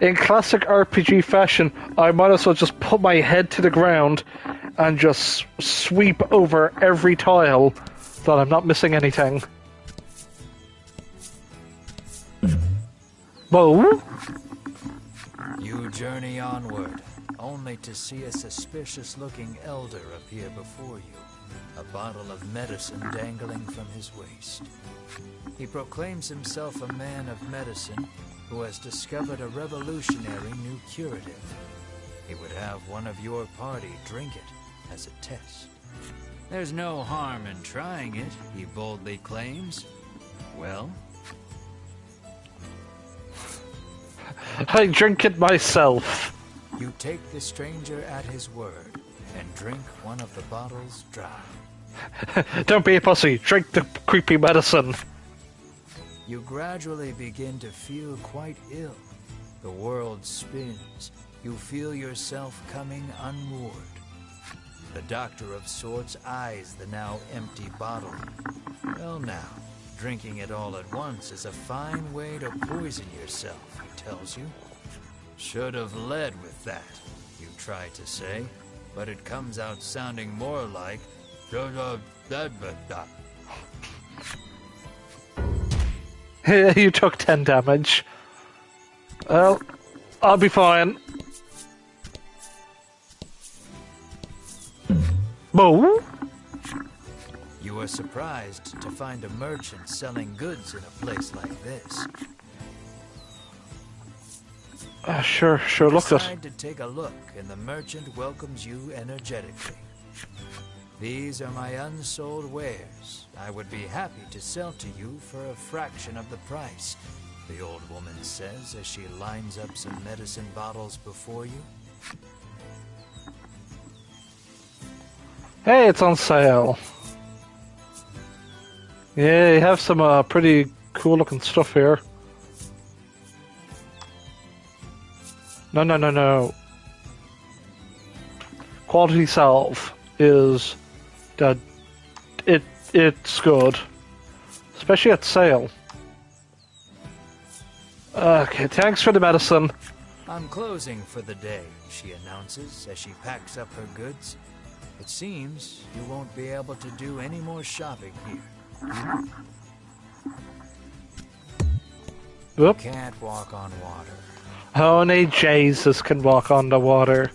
In classic RPG fashion, I might as well just put my head to the ground and just sweep over every tile so that I'm not missing anything. Whoa! You journey onward, only to see a suspicious-looking elder appear before you, a bottle of medicine dangling from his waist. He proclaims himself a man of medicine who has discovered a revolutionary new curative. He would have one of your party drink it as a test. There's no harm in trying it, he boldly claims. Well? I drink it myself. You take the stranger at his word and drink one of the bottles dry. Don't be a pussy. Drink the creepy medicine. You gradually begin to feel quite ill. The world spins. You feel yourself coming unmoored. The doctor of sorts eyes the now empty bottle. Well now, drinking it all at once is a fine way to poison yourself, he tells you. Should have led with that, you try to say, but it comes out sounding more like You took 10 damage. Well, I'll be fine. Whoa! You are surprised to find a merchant selling goods in a place like this. Sure, look at. Decide to take a look, and the merchant welcomes you energetically. These are my unsold wares. I would be happy to sell to you for a fraction of the price, the old woman says as she lines up some medicine bottles before you. Hey, it's on sale. Yeah, you have some pretty cool looking stuff here. No. Quality salve is that it's good, especially at sale. Okay, thanks for the medicine. I'm closing for the day, she announces as she packs up her goods. It seems you won't be able to do any more shopping here. Whoop. Can't walk on water. Only Jesus can walk on the water.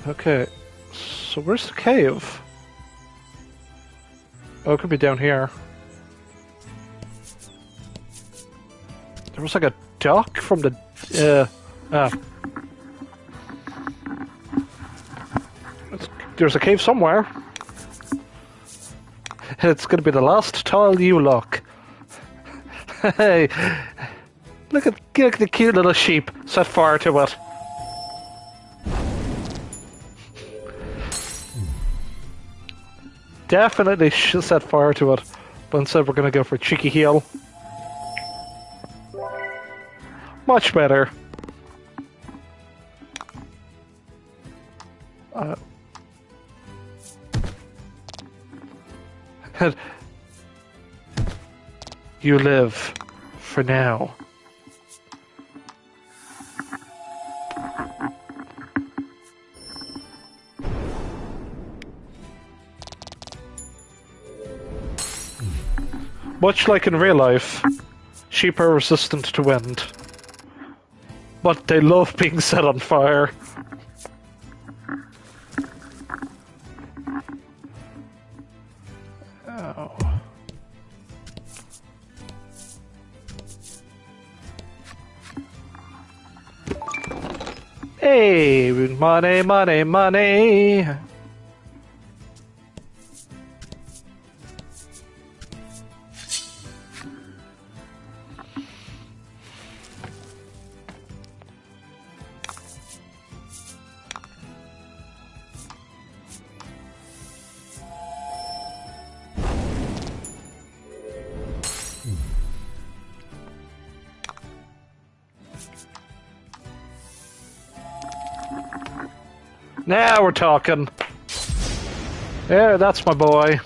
Okay, so where's the cave? Oh, it could be down here. There was like a duck from the... There's a cave somewhere. It's gonna be the last tile you look. Hey, look at the cute little sheep. Set fire to it. Definitely should set fire to it, but instead we're gonna go for cheeky heel. Much better. You live for now. Much like in real life, sheep are resistant to wind, but they love being set on fire. Oh. Hey, money. Now we're talking. Yeah, that's my boy.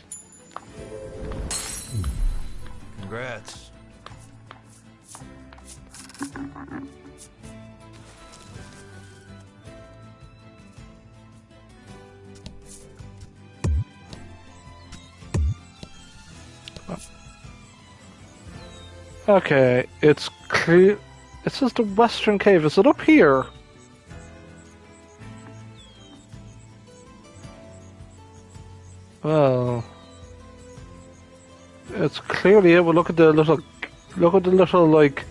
Congrats. Okay, it's clear. It says the Western Cave. Is it up here? Well, it's clearly it. Well, look at the little like.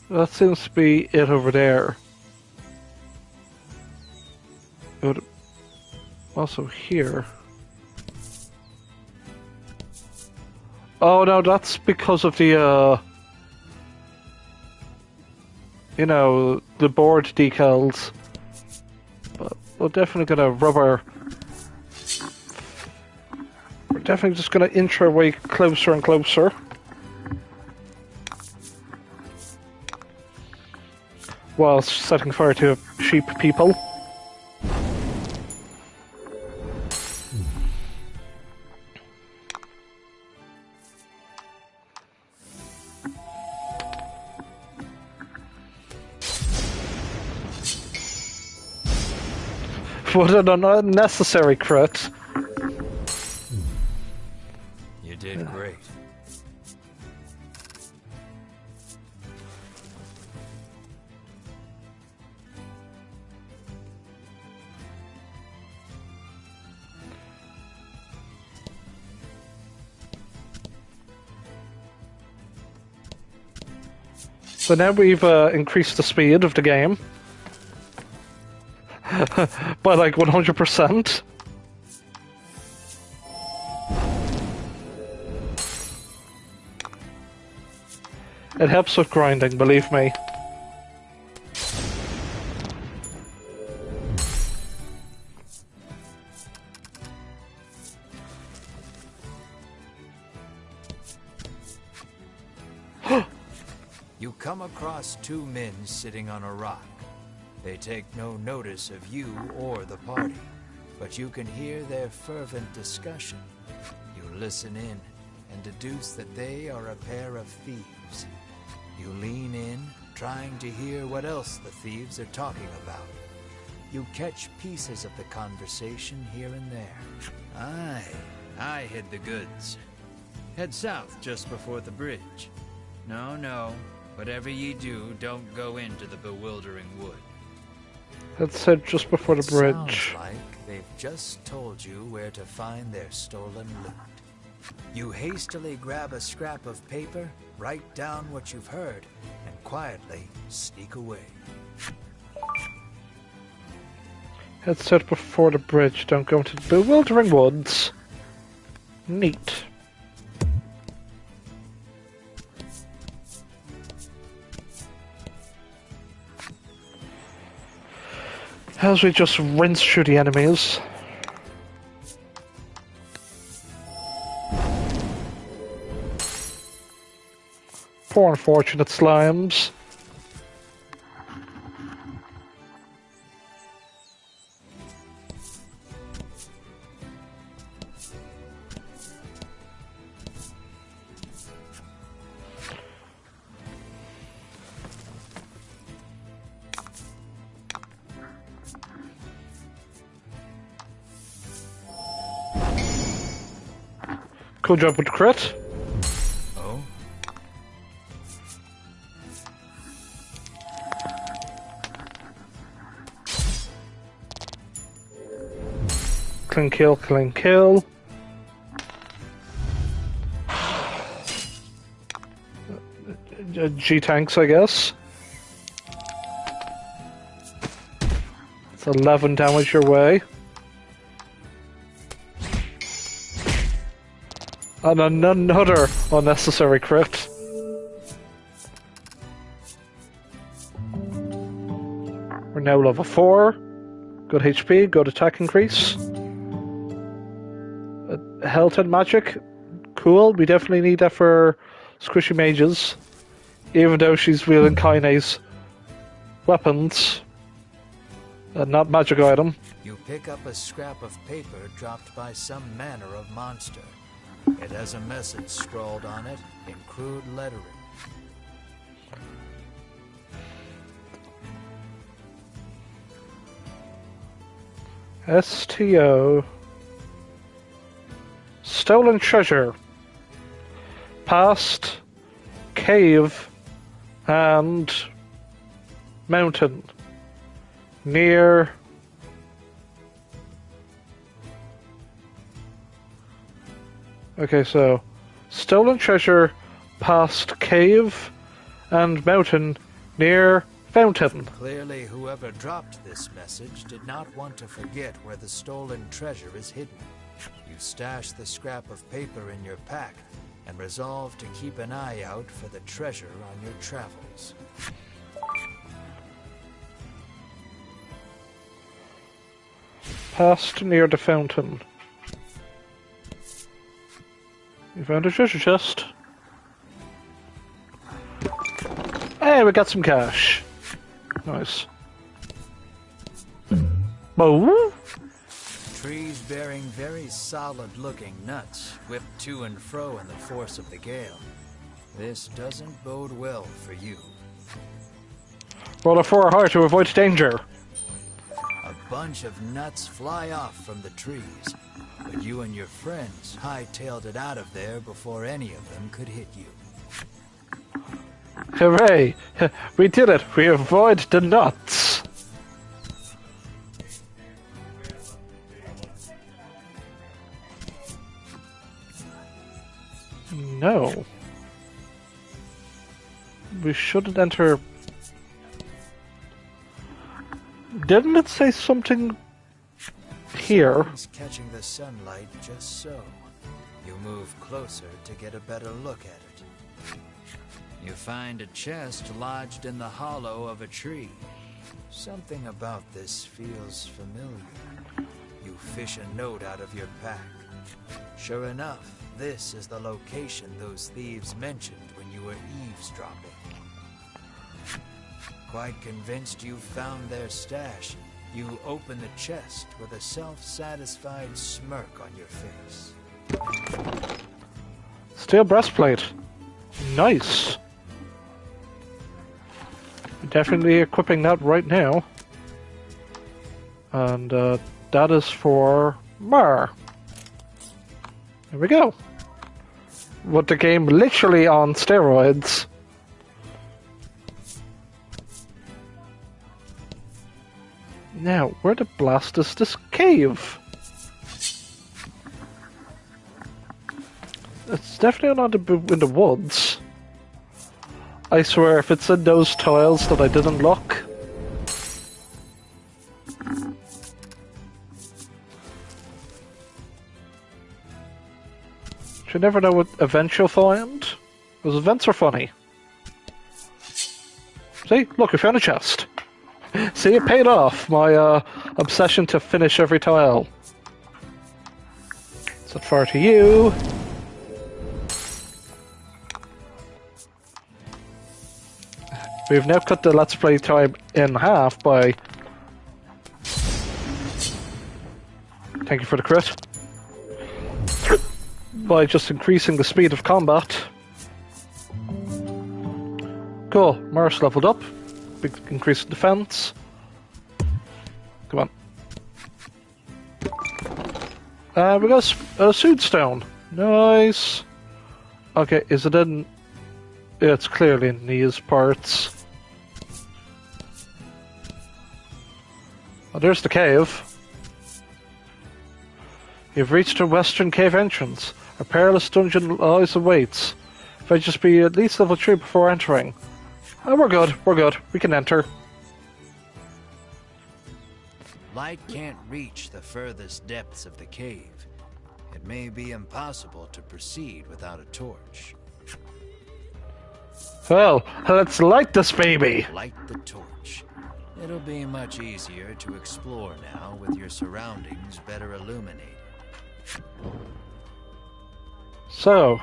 That seems to be it over there. It would also here. Oh no, that's because of the you know, the board decals. But we're definitely gonna We're definitely just gonna inch our way closer and closer. While setting fire to sheep people. What an unnecessary crit. You did great. So now we've increased the speed of the game. By like 100%. It helps with grinding, believe me. You come across two men sitting on a rock. They take no notice of you or the party, but you can hear their fervent discussion. You listen in and deduce that they are a pair of thieves. You lean in, trying to hear what else the thieves are talking about. You catch pieces of the conversation here and there. I hid the goods. Head south just before the bridge. No, whatever ye do, don't go into the bewildering wood. That's said just before the bridge. Sounds like they've just told you where to find their stolen loot. You hastily grab a scrap of paper, write down what you've heard, and quietly sneak away. It's said before the bridge, don't go into the bewildering woods. Neat. As we just rinse through the enemies. Poor unfortunate slimes. Cool job with the crit. Oh? Clean kill, clean kill. G-tanks, I guess. It's 11 damage your way. And another unnecessary crit. We're now level 4. Good HP, good attack increase. Health and magic. Cool, we definitely need that for squishy mages. Even though she's wielding kinase weapons. Not magic item. You pick up a scrap of paper dropped by some manner of monster. It has a message scrawled on it in crude lettering. STO. Stolen treasure. Past cave and mountain. Near okay, so stolen treasure past cave and mountain near fountain. Clearly, whoever dropped this message did not want to forget where the stolen treasure is hidden. You stash the scrap of paper in your pack and resolve to keep an eye out for the treasure on your travels. Past near the fountain. You found a treasure chest. Hey, we got some cash. Nice. Oh. Trees bearing very solid-looking nuts whipped to and fro in the force of the gale. This doesn't bode well for you. Roll a 4 hard to avoid danger. A bunch of nuts fly off from the trees, but you and your friends hightailed it out of there before any of them could hit you. Hooray! We did it! We avoid the nuts! No. We shouldn't enter... Didn't it say something here? It's catching the sunlight just so. You move closer to get a better look at it. You find a chest lodged in the hollow of a tree. Something about this feels familiar. You fish a note out of your pack. Sure enough, this is the location those thieves mentioned when you were eavesdropping. Quite convinced you found their stash, you open the chest with a self-satisfied smirk on your face. Steel breastplate. Nice. Definitely equipping that right now. And that is for NieR. There we go. With the game literally on steroids. Now, where the blast is this cave? It's definitely not in the woods. I swear, if it's in those tiles that I didn't look. You never know what event you'll find. Those events are funny. See? Look, I found a chest. See, it paid off, my obsession to finish every tile. Set fire to you. We've now cut the Let's Play time in half by... Thank you for the crit. By just increasing the speed of combat. Cool, Mars leveled up. Big increase in defense. Come on. We got a suit stone. Nice. Okay, is it in... It's clearly in these parts. Oh, there's the cave. You've reached the western cave entrance. A perilous dungeon lies awaits. If I just be at least level 3 before entering. Oh, we're good, we can enter. Light can't reach the furthest depths of the cave. It may be impossible to proceed without a torch. Well, let's light this baby! Light the torch. It'll be much easier to explore now with your surroundings better illuminated. So,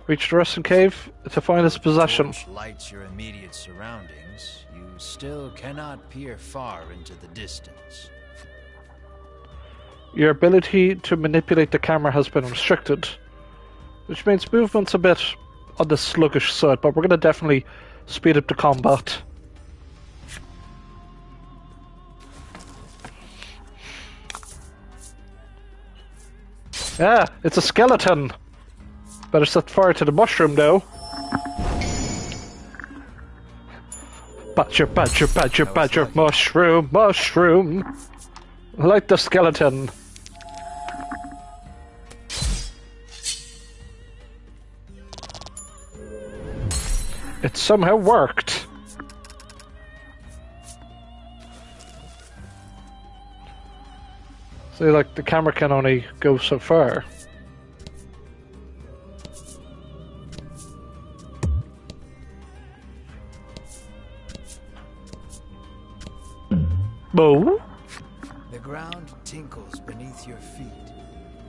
reach the western cave to find its possession. Torch lights your immediate surroundings. You still cannot peer far into the distance. Your ability to manipulate the camera has been restricted. which means movement's a bit on the sluggish side, but we're going to definitely speed up the combat. Yeah, it's a skeleton. Better set fire to the mushroom, though. Badger, badger, badger, badger, mushroom, mushroom. Light the skeleton. It somehow worked. See, like, the camera can only go so far. Oh? The ground tinkles beneath your feet.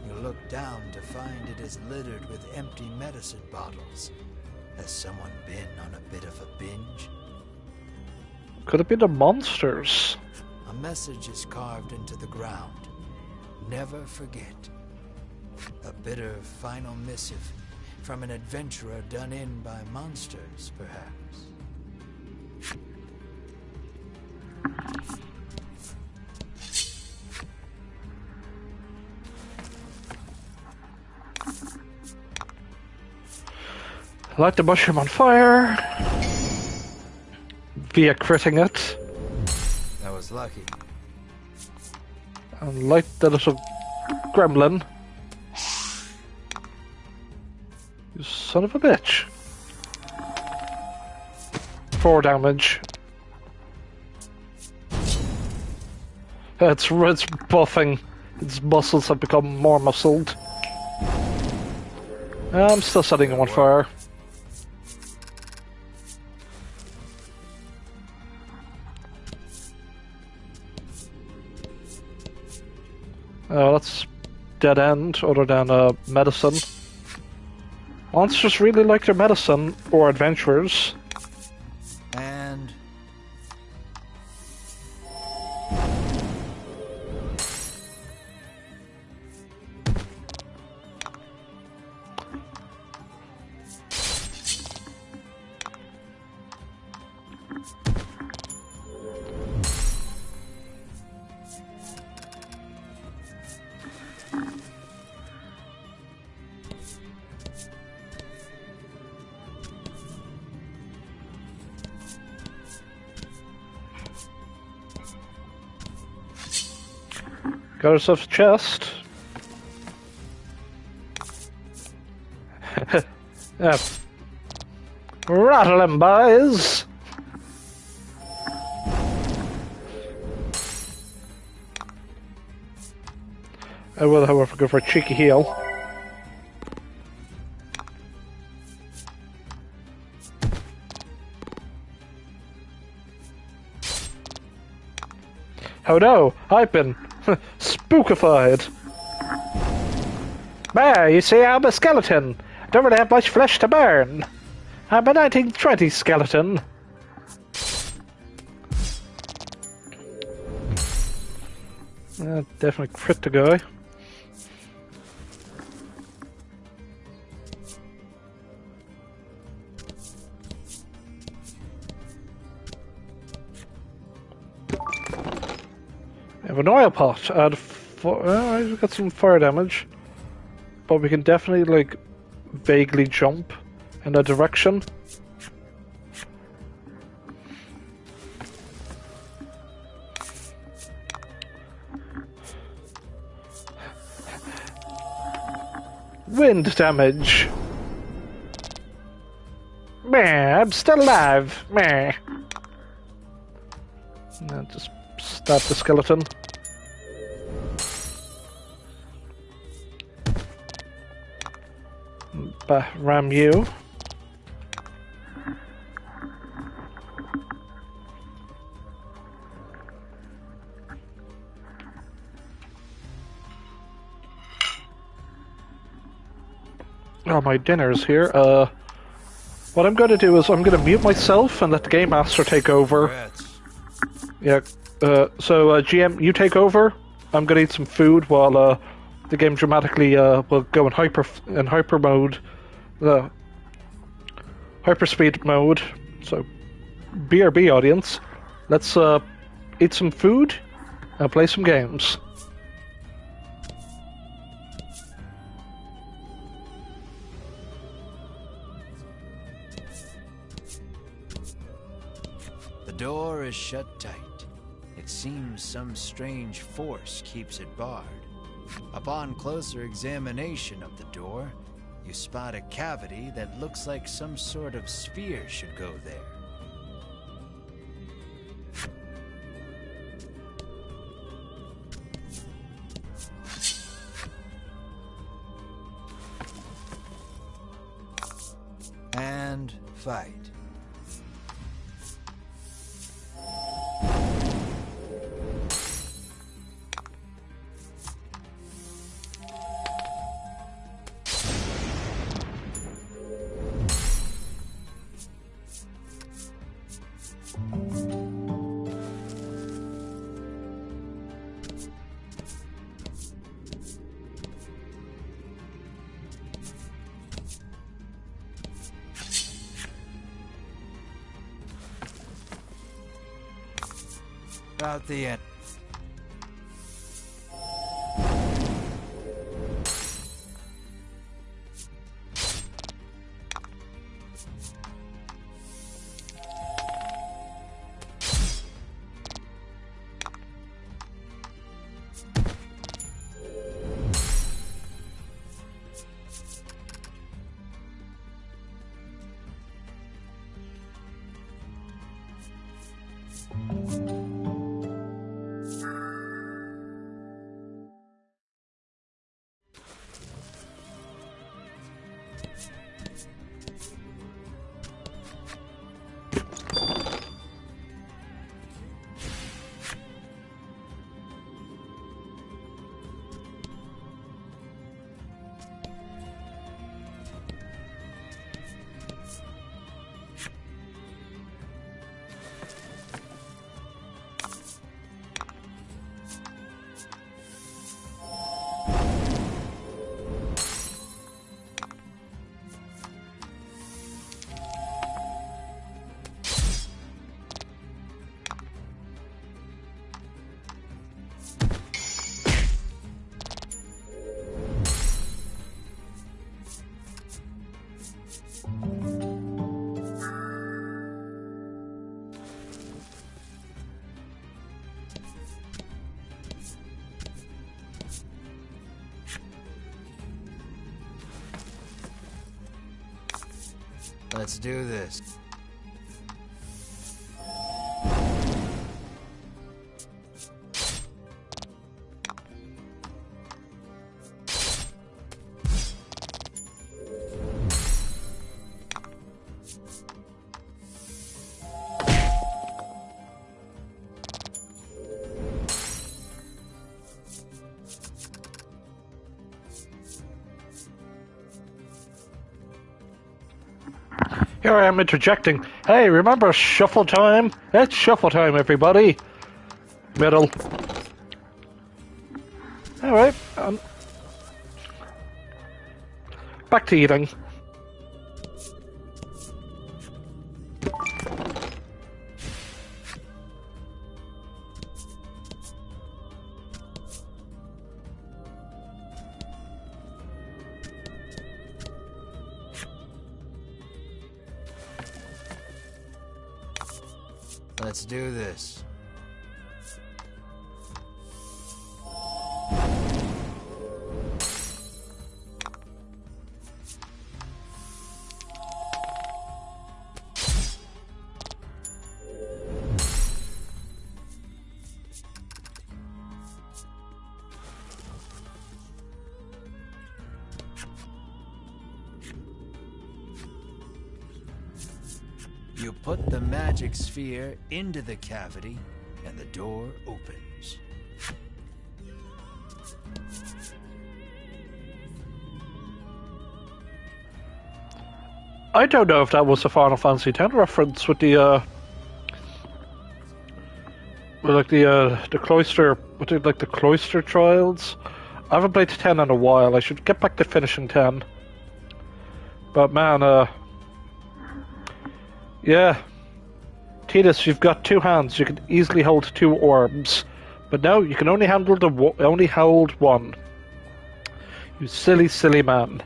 You look down to find it is littered with empty medicine bottles. Has someone been on a bit of a binge? Could it be the monsters? A message is carved into the ground. Never forget. A bitter final missive from an adventurer done in by monsters, perhaps. Light the mushroom on fire. Via critting it. That was lucky. And light the little gremlin. You son of a bitch. 4 damage. It's buffing. Its muscles have become more muscled. I'm still setting him on fire. Oh, that's dead end, other than medicine. Monsters really like their medicine, or adventurers. And... Got ourselves a chest. Yeah. Rattle 'em, boys! I will, however, go for a cheeky heal. Oh no, I've been spookified. There, you see, I'm a skeleton. Don't really have much flesh to burn. I'm a 1920 skeleton. Definitely crit the guy. I have an oil pot. I've got some fire damage. But we can definitely, like, vaguely jump in that direction. Wind damage. Meh, I'm still alive. Meh. And just stab the skeleton. Ram you. Oh, my dinner's here. What I'm going to do is I'm going to mute myself and let the Game Master take over. Yeah. So GM, you take over. I'm going to eat some food while the game dramatically will go in hyper mode, the hyperspeed mode. So, BRB audience, let's eat some food and play some games. The door is shut tight. It seems some strange force keeps it barred. Upon closer examination of the door, you spot a cavity that looks like some sort of sphere should go there. And fight. About the end. Let's do this. Here I am interjecting. Hey, remember shuffle time? It's shuffle time, everybody. Middle. Alright, back to eating. Let's do this. You put the magic sphere into the cavity, and the door opens. I don't know if that was a Final Fantasy X reference with the cloister, like the cloister trials. I haven't played 10 in a while. I should get back to finishing 10. But man, yeah. Tidus, you've got 2 hands. You can easily hold 2 orbs. But no, you can only only hold 1. You silly, silly man.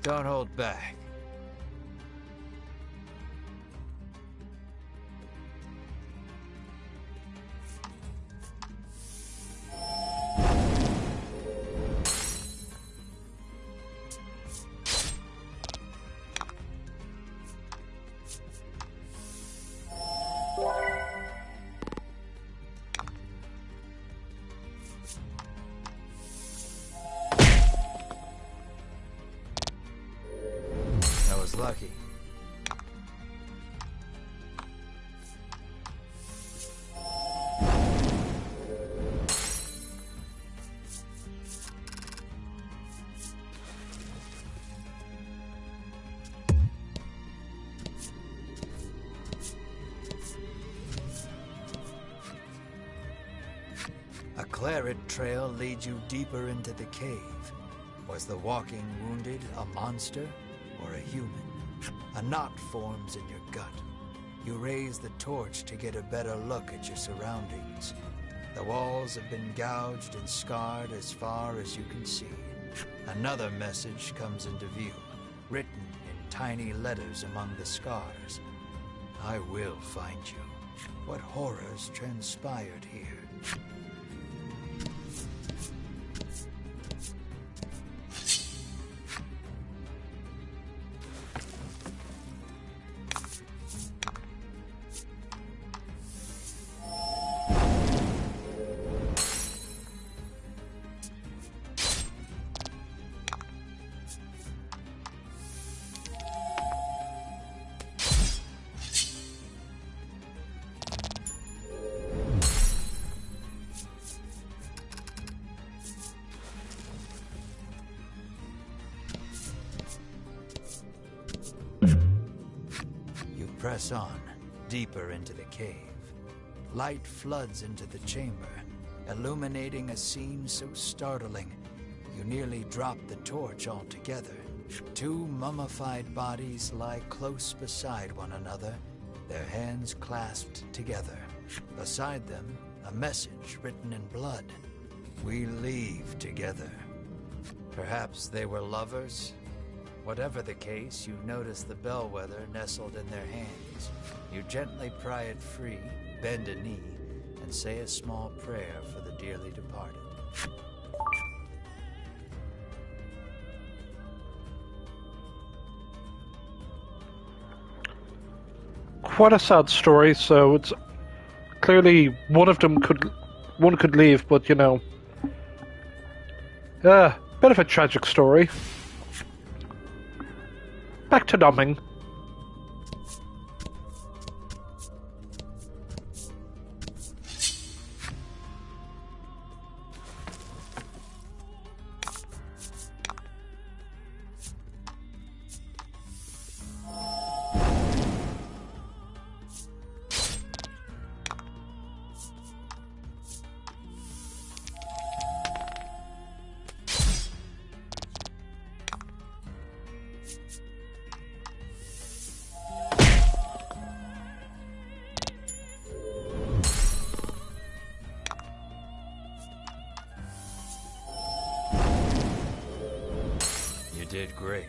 Don't hold back. That was lucky. A claret trail leads you deeper into the cave. Was the walking wounded a monster or a human? A knot forms in your gut. You raise the torch to get a better look at your surroundings. The walls have been gouged and scarred as far as you can see. Another message comes into view, written in tiny letters among the scars. I will find you. What horrors transpired here? Press on, deeper into the cave. Light floods into the chamber, illuminating a scene so startling, you nearly drop the torch altogether. 2 mummified bodies lie close beside one another, their hands clasped together. Beside them, a message written in blood. We leave together. Perhaps they were lovers? Whatever the case, you notice the bellwether nestled in their hands. You gently pry it free, bend a knee, and say a small prayer for the dearly departed. Quite a sad story, so it's clearly one could leave, but you know, bit of a tragic story. Back to numbing. You did great.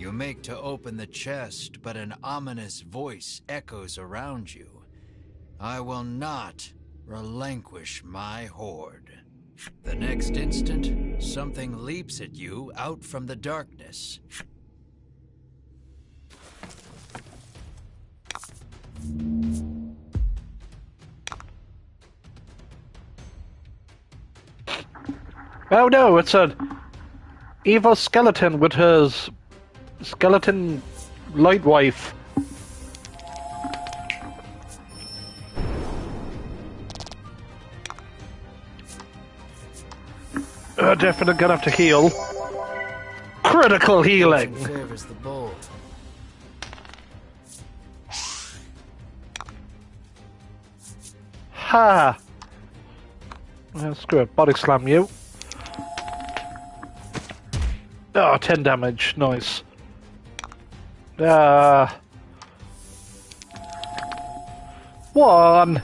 You make to open the chest, but an ominous voice echoes around you. I will not relinquish my hoard. The next instant, something leaps at you out from the darkness. Oh no, it's an evil skeleton with his skeleton light wife. Definitely gonna have to heal. Critical healing! Favors the bold. Ha! Screw it, body slam you. Oh, 10 damage, nice. One!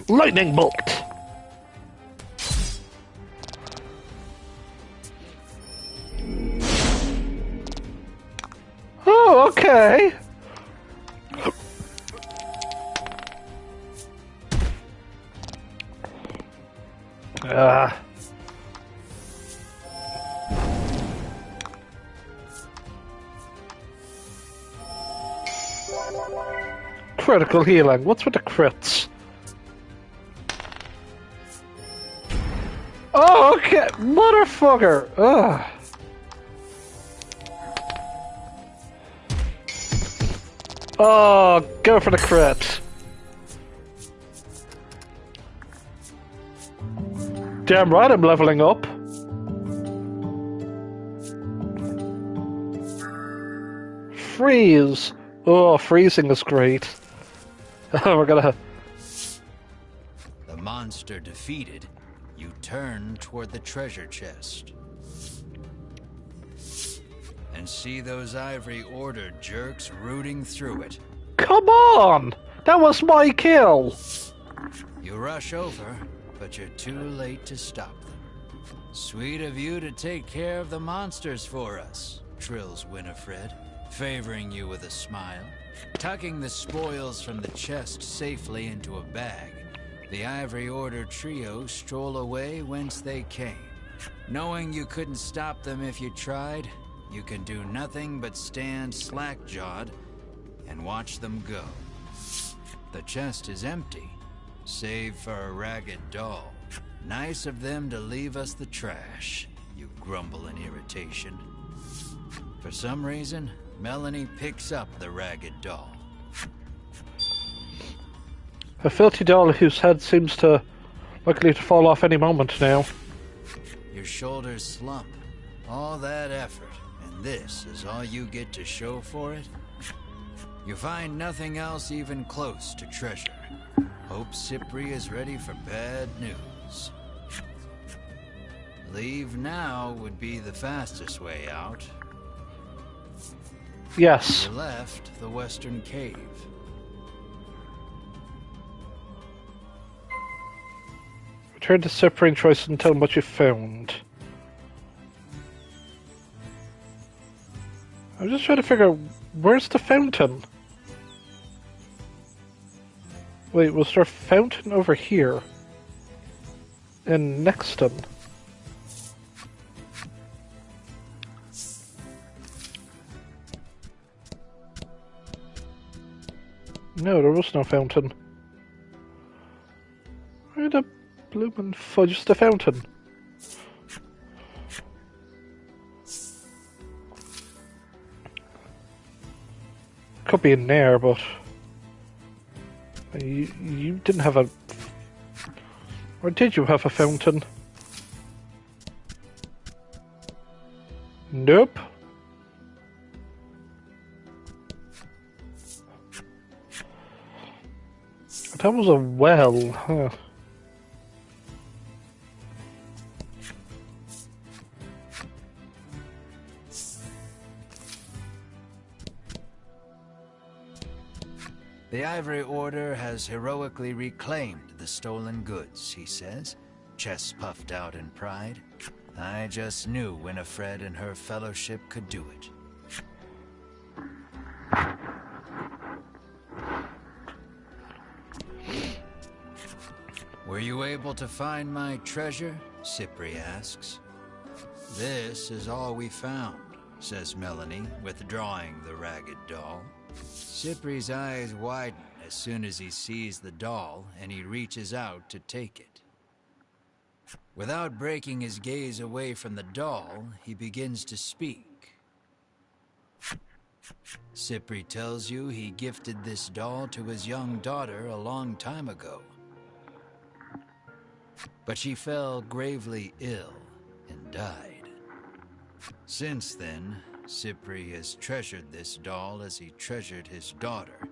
Lightning bolt! Oh, okay. Critical healing. What's with the crits? Oh, okay. Motherfucker. Ugh. Oh, go for the crit. Damn right I'm leveling up. Freeze. Oh, freezing is great. We're gonna... The monster defeated, you turn toward the treasure chest. And see those Ivory Order jerks rooting through it. Come on! That was my kill! You rush over, but you're too late to stop them. Sweet of you to take care of the monsters for us, trills Winifred, favoring you with a smile. Tucking the spoils from the chest safely into a bag, the Ivory Order trio stroll away whence they came. Knowing you couldn't stop them if you tried, you can do nothing but stand slack-jawed and watch them go. The chest is empty, save for a ragged doll. Nice of them to leave us the trash, you grumble in irritation. For some reason, Melanie picks up the ragged doll. A filthy doll whose head seems to likely to fall off any moment now. Your shoulders slump. All that effort, and this is all you get to show for it? You find nothing else even close to treasure. Hope Cypri is ready for bad news. Leave now would be the fastest way out. Yes. You left the western cave. Return to Cypri and Troyes and tell him what you found. I'm just trying to figure out, where's the fountain? Wait, was there a fountain over here? In Nexton? No, there was no fountain. Where the bloomin' fudge's the fountain? Could be in there, but... You didn't have a... Or did you have a fountain? Nope. That was a well, huh? The Ivory Order has heroically reclaimed the stolen goods, he says. chest puffed out in pride. I just knew Winifred and her fellowship could do it. Were you able to find my treasure? Cypri asks. This is all we found, says Melanie, withdrawing the ragged doll. Cypri's eyes widen as soon as he sees the doll, and he reaches out to take it. Without breaking his gaze away from the doll, he begins to speak. Cypri tells you he gifted this doll to his young daughter a long time ago. But she fell gravely ill and died. Since then, Cypri has treasured this doll as he treasured his daughter.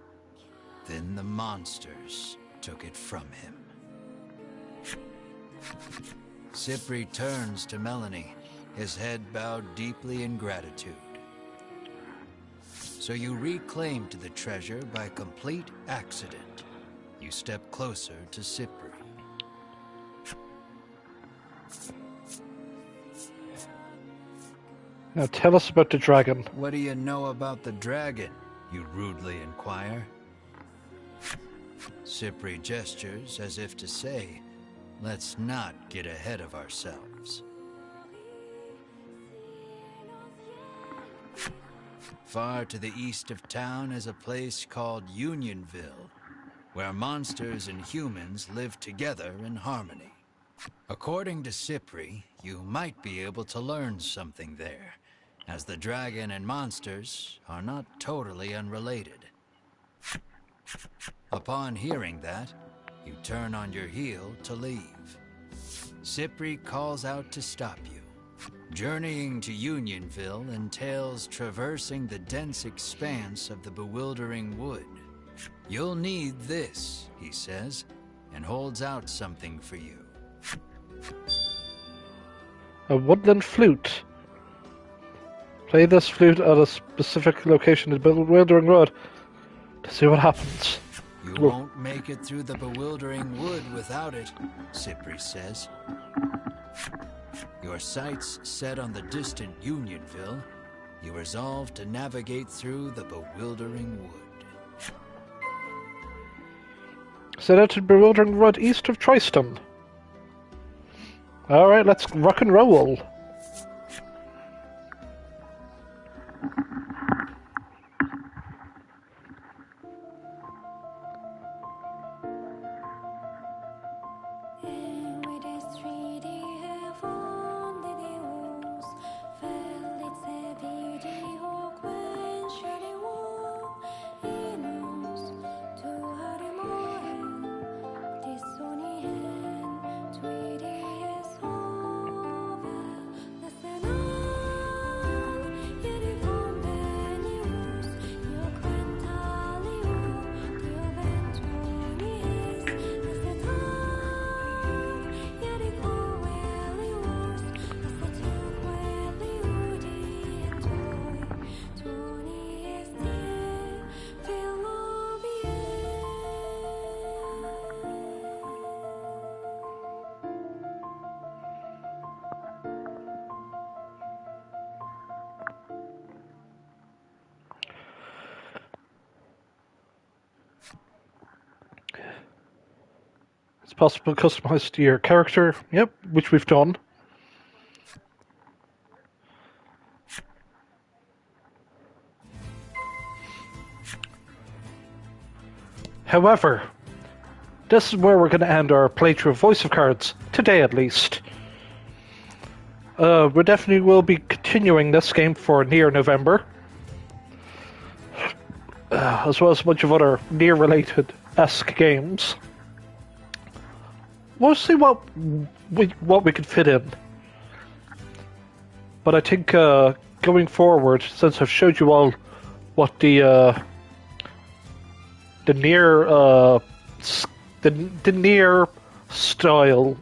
Then the monsters took it from him. Cypri turns to Melanie, his head bowed deeply in gratitude. So you reclaimed the treasure by complete accident. You step closer to Cypri. Now tell us about the dragon. What do you know about the dragon? You rudely inquire. Cypri gestures as if to say, let's not get ahead of ourselves. Far to the east of town is a place called Unionville, where monsters and humans live together in harmony. According to Cypri, you might be able to learn something there, as the dragon and monsters are not totally unrelated. Upon hearing that, you turn on your heel to leave. Cypri calls out to stop you. Journeying to Unionville entails traversing the dense expanse of the bewildering wood. You'll need this, he says, and holds out something for you. A woodland flute. Play this flute at a specific location in the bewildering wood to see what happens. You won't make it through the bewildering wood without it, Cypri says. Your sights set on the distant Unionville, you resolve to navigate through the bewildering wood. Set out to the bewildering wood east of Tristan. Alright, let's rock and roll. It's possible to customize to your character. Yep, which we've done. However, this is where we're going to end our playthrough of Voice of Cards, today at least. We definitely will be continuing this game for NieR November, as well as a bunch of other NieR-related-esque games. We'll see what we can fit in. But I think going forward, since I've showed you all what the NieR style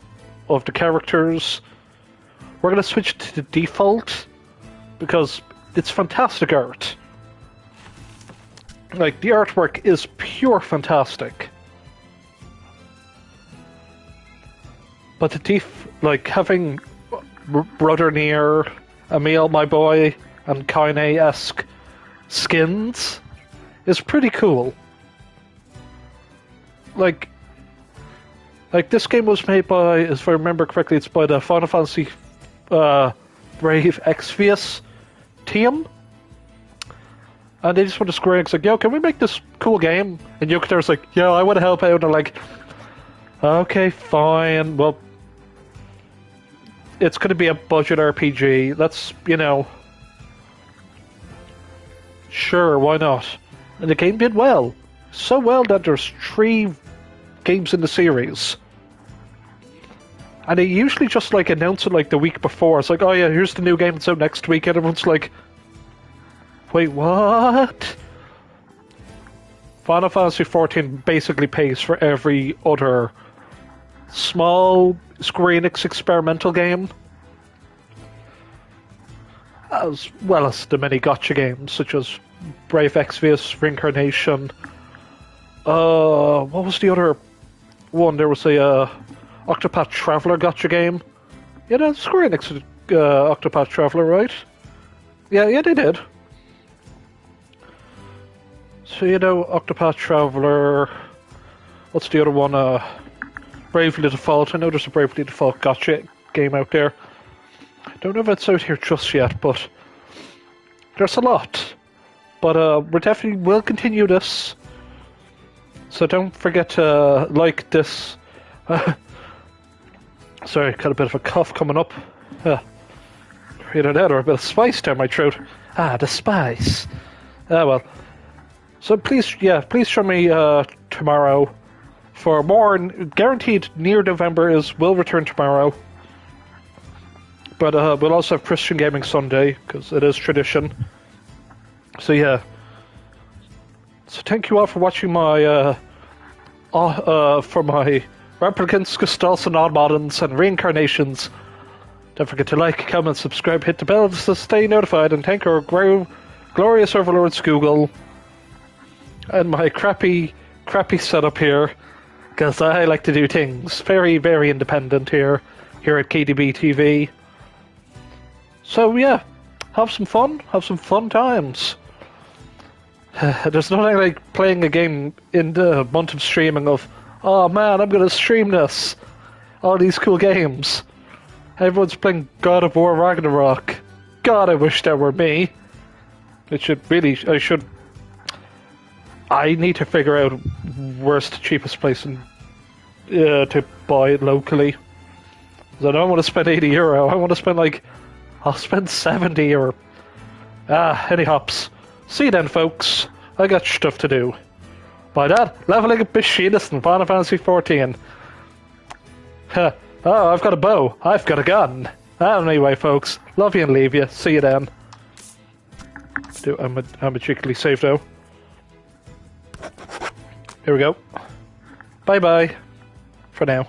of the characters, we're going to switch to the default because it's fantastic art. Like, the artwork is pure fantastic. But like having Brother NieR, Emil, my boy, and Kaine-esque skins is pretty cool. Like this game was made by, if I remember correctly, it's by the Final Fantasy Brave Exvius team. And they just went to Square Enix like, yo, can we make this cool game? And Yokotaro's like, yo, I want to help out. And they're like, okay, fine. Well, it's going to be a budget RPG. Let's, sure, why not? And the game did well. So well that there's 3 games in the series. And they usually just like announce it like the week before. It's like, oh yeah, here's the new game that's out next week. And everyone's like, wait, what? Final Fantasy XIV basically pays for every other small Square Enix experimental game, as well as the many gacha games such as Brave Exvius, Reincarnation. What was the other one? There was a Octopath Traveler gacha game. Yeah, that's Square Enix Octopath Traveler, right? Yeah, they did. So, Octopath Traveler. What's the other one? Bravely Default. I know there's a Bravely Default gacha game out there. I don't know if it's out here just yet, but there's a lot. But we definitely will continue this. So don't forget to like this. Sorry, got a bit of a cough coming up. Either that or a bit of spice down my throat. Ah, the spice. Well. So please join me tomorrow for more. Guaranteed, NieR November will return tomorrow. But we'll also have Christian Gaming Sunday because it is tradition. So yeah. So thank you all for watching my for my replicants, Gestalt, and Oddmoddens, and Reincarnations. Don't forget to like, comment, subscribe, hit the bell to stay notified, and thank our glorious overlords Google. And my crappy setup here, because I like to do things very, very independent here at KDB TV. So yeah, have some fun times. There's nothing like playing a game in the month of streaming of, oh man, I'm gonna stream this, all these cool games. Everyone's playing God of War Ragnarok. God, I wish that were me. I need to figure out where's the cheapest place to buy it locally. 'Cause I don't want to spend €80. I want to spend I'll spend 70 or... any hops. See you then, folks. I got stuff to do. By that, leveling up machinists in Final Fantasy XIV. Oh, I've got a bow. I've got a gun. Anyway, folks, love you and leave you. See you then. I'm a cheekily save though. Here we go. Bye-bye. For now.